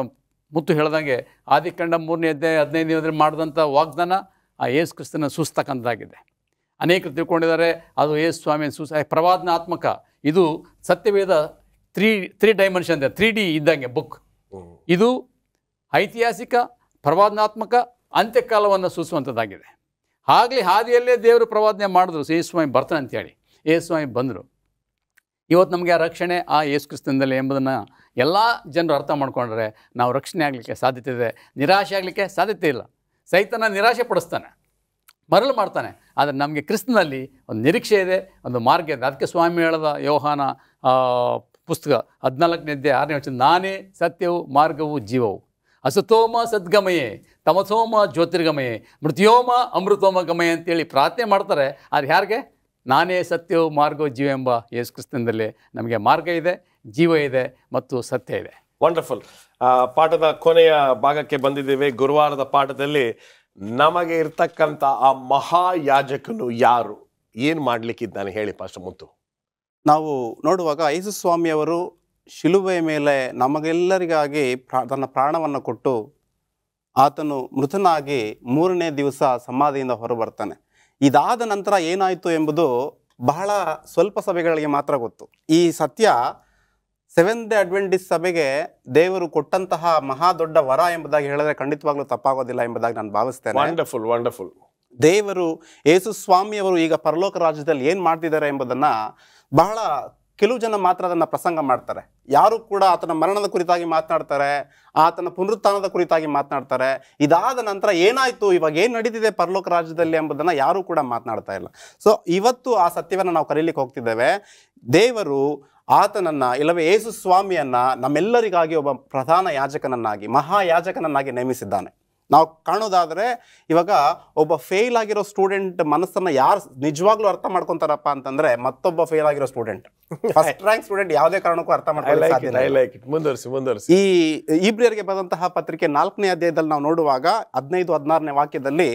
ಮುತ್ತು ಹೇಳ್ದಂಗೆ ಆದಿಕಾಂಡ 3ನೇ ಅಧ್ಯಾಯ 15ನೇ ಮಾಡಿದಂಥ ವಾಗ್ದಾನ ಆ ಯೇಸು ಕ್ರಿಸ್ತನ ಸೂಚಿಸ್ತಕ್ಕಂಥದ್ದಾಗಿದೆ. ಅನೇಕರು ತಿಳ್ಕೊಂಡಿದ್ದಾರೆ ಅದು ಯೇಸು ಸ್ವಾಮಿಯ ಪ್ರವಾದನಾತ್ಮಕ. ಇದು ಸತ್ಯವೇದ ತ್ರೀ ಡೈಮೆನ್ಷನ್ 3D ಇದ್ದಂಗೆ ಬುಕ್. ಇದು ಐತಿಹಾಸಿಕ, ಪ್ರವಾದನಾತ್ಮಕ, ಅಂತ್ಯಕಾಲವನ್ನು ಸೂಚಿಸುವಂಥದ್ದಾಗಿದೆ. ಆಗಲಿ ಹಾದಿಯಲ್ಲೇ ದೇವರು ಪ್ರವಾದನೆ ಮಾಡಿದ್ರು, ಯೇಸು ಸ್ವಾಮಿ ಬರ್ತಾನೆ ಅಂತೇಳಿ. ಯೇಸು ಸ್ವಾಮಿ ಬಂದರು. ಇವತ್ತು ನಮಗೆ ಆ ರಕ್ಷಣೆ ಆ ಯೇಸು ಕ್ರಿಸ್ತನಲ್ಲಿ ಎಂಬುದನ್ನು ಎಲ್ಲ ಜನರು ಅರ್ಥ ಮಾಡ್ಕೊಂಡ್ರೆ ನಾವು ರಕ್ಷಣೆ ಆಗಲಿಕ್ಕೆ ಸಾಧ್ಯತೆ ಇದೆ, ನಿರಾಶೆ ಆಗಲಿಕ್ಕೆ ಸಾಧ್ಯತೆ ಇಲ್ಲ. ಸೈತನ ನಿರಾಶೆ ಪಡಿಸ್ತಾನೆ, ಮರಳು ಮಾಡ್ತಾನೆ. ಆದರೆ ನಮಗೆ ಕ್ರಿಸ್ತನಲ್ಲಿ ಒಂದು ನಿರೀಕ್ಷೆ ಇದೆ, ಒಂದು ಮಾರ್ಗ ಇದೆ. ಅದಕ್ಕೆ ಸ್ವಾಮಿ ಹೇಳದ ಯೋಹಾನ ಪುಸ್ತಕ 14ನೇ ಅಧ್ಯಾಯ 6ನೇ ವಚನ, ನಾನೇ ಸತ್ಯವು ಮಾರ್ಗವು ಜೀವವು, ಅಸತೋಮ ಸದ್ಗಮಯೇ ತಮಸೋಮ ಜ್ಯೋತಿರ್ಗಮಯೇ ಮೃತ್ಯೋಮ ಅಮೃತೋಮ ಗಮಯ ಅಂತೇಳಿ ಪ್ರಾರ್ಥನೆ ಮಾಡ್ತಾರೆ. ಆದರೆ ಯಾರಿಗೆ? ನಾನೇ ಸತ್ಯವು ಮಾರ್ಗವು ಜೀವ ಎಂಬ ಯೇಸು ಕ್ರಿಸ್ತನಲ್ಲಿ ನಮಗೆ ಮಾರ್ಗ ಇದೆ, ಜೀವ ಇದೆ ಮತ್ತು ಸತ್ಯ ಇದೆ. ವಂಡರ್ಫುಲ್. ಪಾಠದ ಕೊನೆಯ ಭಾಗಕ್ಕೆ ಬಂದಿದ್ದೇವೆ. ಗುರುವಾರದ ಪಾಠದಲ್ಲಿ ನಮಗೆ ಇರ್ತಕ್ಕಂಥ ಆ ಮಹಾಯಾಜಕನು ಯಾರು, ಏನು ಮಾಡಲಿಕ್ಕಿದ್ದಾನೆ ಹೇಳಿ ಪಾಸ್ಟರ್ ಮುತ್ತು. ನಾವು ನೋಡುವಾಗ ಯೇಸು ಸ್ವಾಮಿಯವರು ಶಿಲುಬೆಯ ಮೇಲೆ ನಮಗೆಲ್ಲರಿಗಾಗಿ ತನ್ನ ಪ್ರಾಣವನ್ನು ಕೊಟ್ಟು ಆತನು ಮೃತನಾಗಿ 3ನೇ ದಿವಸ ಸಮಾಧಿಯಿಂದ ಹೊರಬರ್ತಾನೆ. ಇದಾದ ನಂತರ ಏನಾಯಿತು ಎಂಬುದು ಬಹಳ ಸ್ವಲ್ಪ ಸಭೆಗಳಿಗೆ ಮಾತ್ರ ಗೊತ್ತು. ಈ ಸತ್ಯ ಸೆವೆಂತ್ ಡೇ ಅಡ್ವೆಂಟಿಸ್ಟ್ ಸಭೆಗೆ ದೇವರು ಕೊಟ್ಟಂತಹ ಮಹಾ ದೊಡ್ಡ ವರ ಎಂಬುದಾಗಿ ಹೇಳಿದ್ರೆ ಖಂಡಿತವಾಗ್ಲೂ ತಪ್ಪಾಗೋದಿಲ್ಲ ಎಂಬುದಾಗಿ ನಾನು ಭಾವಿಸ್ತೇನೆ. Wonderful wonderful. ದೇವರು ಯೇಸು ಸ್ವಾಮಿಯವರು ಈಗ ಪರಲೋಕ ರಾಜ್ಯದಲ್ಲಿ ಏನು ಮಾಡ್ತಿದ್ದಾರೆ ಎಂಬುದನ್ನು ಬಹಳ ಕೆಲವು ಜನ ಮಾತ್ರ ಅದನ್ನು ಪ್ರಸಂಗ ಮಾಡ್ತಾರೆ. ಯಾರು ಕೂಡ ಆತನ ಮರಣದ ಕುರಿತಾಗಿ ಮಾತನಾಡ್ತಾರೆ, ಆತನ ಪುನರುತ್ಥಾನದ ಕುರಿತಾಗಿ ಮಾತನಾಡ್ತಾರೆ. ಇದಾದ ನಂತರ ಏನಾಯಿತು, ಇವಾಗ ಏನು ನಡೀತಿದೆ ಪರಲೋಕ ರಾಜ್ಯದಲ್ಲಿ ಎಂಬುದನ್ನು ಯಾರೂ ಕೂಡ ಮಾತನಾಡ್ತಾ ಇಲ್ಲ. ಸೊ ಇವತ್ತು ಆ ಸತ್ಯವನ್ನು ನಾವು ಕರೀಲಿಕ್ಕೆ ಹೋಗ್ತಿದ್ದೇವೆ. ದೇವರು ಆತನನ್ನು, ಇಲ್ಲವೇ ಯೇಸು ಸ್ವಾಮಿಯನ್ನು ನಮ್ಮೆಲ್ಲರಿಗಾಗಿ ಒಬ್ಬ ಪ್ರಧಾನ ಯಾಜಕನನ್ನಾಗಿ, ಮಹಾಯಾಜಕನನ್ನಾಗಿ ನೇಮಿಸಿದ್ದಾನೆ. ನಾವು ಕಾಣೋದಾದರೆ ಇವಾಗ ಒಬ್ಬ ಫೇಲ್ ಆಗಿರೋ ಸ್ಟೂಡೆಂಟ್ ಮನಸ್ಸನ್ನು ಯಾರು ನಿಜವಾಗ್ಲೂ ಅರ್ಥ ಮಾಡ್ಕೊತಾರಪ್ಪ ಅಂತಂದ್ರೆ ಮತ್ತೊಬ್ಬ ಫೇಲ್ ಆಗಿರೋ ಸ್ಟೂಡೆಂಟ್. ಫಸ್ಟ್ ರ್ಯಾಂಕ್ ಸ್ಟೂಡೆಂಟ್ ಯಾವುದೇ ಕಾರಣಕ್ಕೂ ಅರ್ಥ ಮಾಡ್ಕೊಳ್ಳಿ. ಈ ಇಬ್ರಿಯರಿಗೆ ಬರೆದಂತಹ ಪತ್ರಿಕೆ 4ನೇ ಅಧ್ಯಾಯದಲ್ಲಿ ನಾವು ನೋಡುವಾಗ 15-16ನೇ ವಾಕ್ಯದಲ್ಲಿ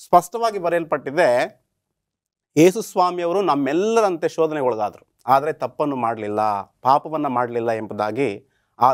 ಸ್ಪಷ್ಟವಾಗಿ ಬರೆಯಲ್ಪಟ್ಟಿದೆ, ಯೇಸು ಸ್ವಾಮಿಯವರು ನಮ್ಮೆಲ್ಲರಂತೆ ಶೋಧನೆಗೊಳಗಾದರು, ಆದರೆ ತಪ್ಪನ್ನು ಮಾಡಲಿಲ್ಲ, ಪಾಪವನ್ನು ಮಾಡಲಿಲ್ಲ ಎಂಬುದಾಗಿ ಆ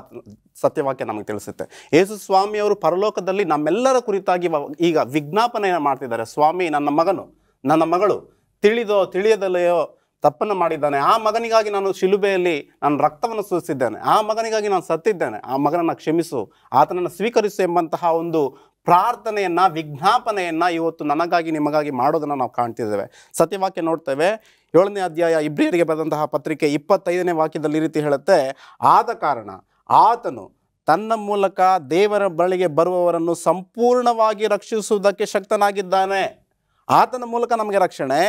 ಸತ್ಯವಾಕ್ಯ ನಮಗೆ ತಿಳಿಸುತ್ತೆ. ಯೇಸು ಸ್ವಾಮಿಯವರು ಪರಲೋಕದಲ್ಲಿ ನಮ್ಮೆಲ್ಲರ ಕುರಿತಾಗಿ ಈಗ ವಿಜ್ಞಾಪನೆಯನ್ನು ಮಾಡ್ತಿದ್ದಾರೆ. ಸ್ವಾಮಿ, ನನ್ನ ಮಗನು, ನನ್ನ ಮಗಳು ತಿಳಿದೋ ತಿಳಿಯದಲೆಯೋ ತಪ್ಪನ್ನು ಮಾಡಿದ್ದಾನೆ, ಆ ಮಗನಿಗಾಗಿ ನಾನು ಶಿಲುಬೆಯಲ್ಲಿ ನಾನು ರಕ್ತವನ್ನು ಸುರಿಸಿದ್ದೇನೆ, ಆ ಮಗನಿಗಾಗಿ ನಾನು ಸತ್ತಿದ್ದೇನೆ, ಆ ಮಗನನ್ನು ಕ್ಷಮಿಸು, ಆತನನ್ನು ಸ್ವೀಕರಿಸು ಎಂಬಂತಹ ಒಂದು ಪ್ರಾರ್ಥನೆಯನ್ನು, ವಿಜ್ಞಾಪನೆಯನ್ನು ಇವತ್ತು ನನಗಾಗಿ ನಿಮಗಾಗಿ ಮಾಡೋದನ್ನು ನಾವು ಕಾಣ್ತಿದ್ದೇವೆ. ಸತ್ಯವಾಕ್ಯ ನೋಡ್ತೇವೆ. 7ನೇ ಅಧ್ಯಾಯ ಇಬ್ರಿಯರಿಗೆ ಬರೆದಂತಹ ಪತ್ರಿಕೆ 25ನೇ ವಾಕ್ಯದಲ್ಲಿ ಈ ರೀತಿ ಹೇಳುತ್ತೆ, ಆದ ಕಾರಣ ಆತನು ತನ್ನ ಮೂಲಕ ದೇವರ ಬಳಿಗೆ ಬರುವವರನ್ನು ಸಂಪೂರ್ಣವಾಗಿ ರಕ್ಷಿಸುವುದಕ್ಕೆ ಶಕ್ತನಾಗಿದ್ದಾನೆ. ಆತನ ಮೂಲಕ ನಮಗೆ ರಕ್ಷಣೆ,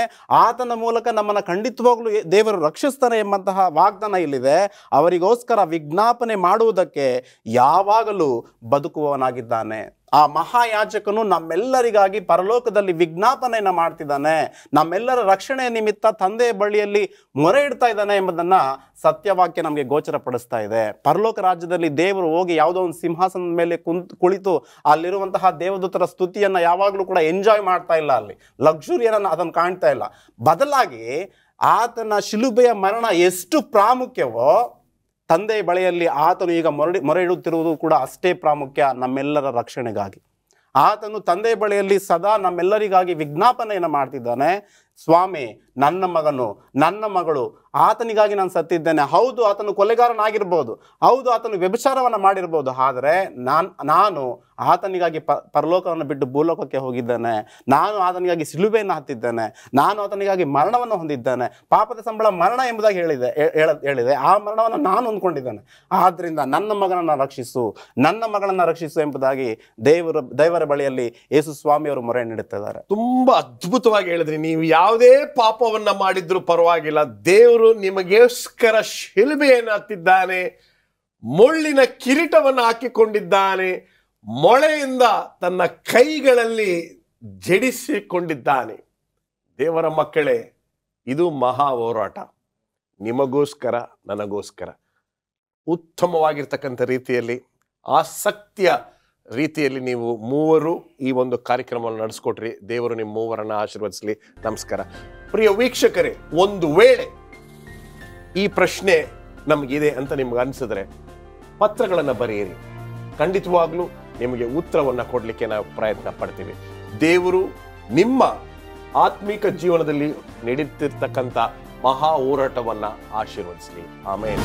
ಆತನ ಮೂಲಕ ನಮ್ಮನ್ನು ಖಂಡಿತವಾಗ್ಲೂ ದೇವರು ರಕ್ಷಿಸ್ತಾನೆ ಎಂಬಂತಹ ವಾಗ್ದಾನ ಇಲ್ಲಿದೆ. ಅವರಿಗೋಸ್ಕರ ವಿಜ್ಞಾಪನೆ ಮಾಡುವುದಕ್ಕೆ ಯಾವಾಗಲೂ ಬದುಕುವವನಾಗಿದ್ದಾನೆ. ಆ ಮಹಾಯಾಜಕನು ನಮ್ಮೆಲ್ಲರಿಗಾಗಿ ಪರಲೋಕದಲ್ಲಿ ವಿಜ್ಞಾಪನೆಯನ್ನು ಮಾಡ್ತಿದ್ದಾನೆ, ನಮ್ಮೆಲ್ಲರ ರಕ್ಷಣೆಯ ನಿಮಿತ್ತ ತಂದೆಯ ಬಳಿಯಲ್ಲಿ ಮೊರೆ ಇಡ್ತಾ ಇದ್ದಾನೆ ಎಂಬುದನ್ನು ಸತ್ಯವಾಕ್ಯ ನಮಗೆ ಗೋಚರಪಡಿಸ್ತಾ ಇದೆ. ಪರಲೋಕ ರಾಜ್ಯದಲ್ಲಿ ದೇವರು ಹೋಗಿ ಯಾವುದೋ ಒಂದು ಸಿಂಹಾಸನದ ಮೇಲೆ ಕುಳಿತು ಅಲ್ಲಿರುವಂತಹ ದೇವದೂತರ ಸ್ತುತಿಯನ್ನು ಯಾವಾಗಲೂ ಕೂಡ ಎಂಜಾಯ್ ಮಾಡ್ತಾ ಇಲ್ಲ, ಅಲ್ಲಿ ಲಕ್ಸುರಿಯನ್ನು ಅದನ್ನು ಕಾಣ್ತಾ ಇಲ್ಲ. ಬದಲಾಗಿ ಆತನ ಶಿಲುಬೆಯ ಮರಣ ಎಷ್ಟು ಪ್ರಾಮುಖ್ಯವೋ ತಂದೆಯ ಬಳಿಯಲ್ಲಿ ಆತನು ಈಗ ಮೊರೆ ಇಡುತ್ತಿರುವುದು ಕೂಡ ಅಷ್ಟೇ ಪ್ರಾಮುಖ್ಯ ನಮ್ಮೆಲ್ಲರ ರಕ್ಷಣೆಗಾಗಿ. ಆತನು ತಂದೆಯ ಬಳಿಯಲ್ಲಿ ಸದಾ ನಮ್ಮೆಲ್ಲರಿಗಾಗಿ ವಿಜ್ಞಾಪನೆಯನ್ನು ಮಾಡ್ತಿದ್ದಾನೆ. ಸ್ವಾಮಿ, ನನ್ನ ಮಗನು, ನನ್ನ ಮಗಳು, ಆತನಿಗಾಗಿ ನಾನು ಸತ್ತಿದ್ದೇನೆ. ಹೌದು, ಆತನು ಕೊಲೆಗಾರನಾಗಿರ್ಬೋದು, ಹೌದು, ಆತನು ವ್ಯಭಿಚಾರವನ್ನು ಮಾಡಿರ್ಬೋದು, ಆದರೆ ನಾನು ಆತನಿಗಾಗಿ ಪರಲೋಕವನ್ನು ಬಿಟ್ಟು ಭೂಲೋಕಕ್ಕೆ ಹೋಗಿದ್ದೇನೆ, ನಾನು ಆತನಿಗಾಗಿ ಶಿಲುಬೆಯನ್ನು ಹತ್ತಿದ್ದೇನೆ, ನಾನು ಆತನಿಗಾಗಿ ಮರಣವನ್ನು ಹೊಂದಿದ್ದೇನೆ. ಪಾಪದ ಸಂಬಳ ಮರಣ ಎಂಬುದಾಗಿ ಹೇಳಿದೆ, ಆ ಮರಣವನ್ನು ನಾನು ಹೊಂದ್ಕೊಂಡಿದ್ದೇನೆ. ಆದ್ದರಿಂದ ನನ್ನ ಮಗನನ್ನು ರಕ್ಷಿಸು, ನನ್ನ ಮಗಳನ್ನು ರಕ್ಷಿಸು ಎಂಬುದಾಗಿ ದೇವರ ಬಳಿಯಲ್ಲಿ ಯೇಸು ಸ್ವಾಮಿಯವರು ಮೊರೆ ನೀಡುತ್ತಿದ್ದಾರೆ. ತುಂಬಾ ಅದ್ಭುತವಾಗಿ ಹೇಳಿದ್ರಿ. ನೀವು ಯಾವುದೇ ಪಾಪವನ್ನ ಮಾಡಿದ್ರು ಪರವಾಗಿಲ್ಲ, ದೇವರು ನಿಮಗೋಸ್ಕರ ಶಿಲುಬೆಯನ್ನು ಹತ್ತಿದ್ದಾನೆ, ಮುಳ್ಳಿನ ಕಿರೀಟವನ್ನು ಹಾಕಿಕೊಂಡಿದ್ದಾನೆ, ಮೊಳೆಯಿಂದ ತನ್ನ ಕೈಗಳಲ್ಲಿ ಜಡಿಸಿಕೊಂಡಿದ್ದಾನೆ. ದೇವರ ಮಕ್ಕಳೇ, ಇದು ಮಹಾ ಹೋರಾಟ. ನಿಮಗೋಸ್ಕರ, ನನಗೋಸ್ಕರ ಉತ್ತಮವಾಗಿರ್ತಕ್ಕಂಥ ರೀತಿಯಲ್ಲಿ, ಆಸಕ್ತಿಯ ರೀತಿಯಲ್ಲಿ ನೀವು ಮೂವರು ಈ ಒಂದು ಕಾರ್ಯಕ್ರಮವನ್ನು ನಡೆಸ್ಕೊಟ್ರಿ. ದೇವರು ನಿಮ್ಮ ಮೂವರನ್ನು ಆಶೀರ್ವದಿಸಲಿ. ನಮಸ್ಕಾರ. ಪ್ರಿಯ ವೀಕ್ಷಕರೇ, ಒಂದು ವೇಳೆ ಈ ಪ್ರಶ್ನೆ ನಮಗಿದೆ ಅಂತ ನಿಮ್ಗೆ ಅನಿಸಿದ್ರೆ ಪತ್ರಗಳನ್ನು ಬರೆಯಿರಿ. ಖಂಡಿತವಾಗ್ಲೂ ನಿಮಗೆ ಉತ್ತರವನ್ನು ಕೊಡಲಿಕ್ಕೆ ನಾವು ಪ್ರಯತ್ನ ಪಡ್ತೀವಿ. ದೇವರು ನಿಮ್ಮ ಆತ್ಮಿಕ ಜೀವನದಲ್ಲಿ ನಡೀತಿರ್ತಕ್ಕಂಥ ಮಹಾ ಹೋರಾಟವನ್ನು ಆಶೀರ್ವದಿಸಲಿ. ಆಮೇಲೆ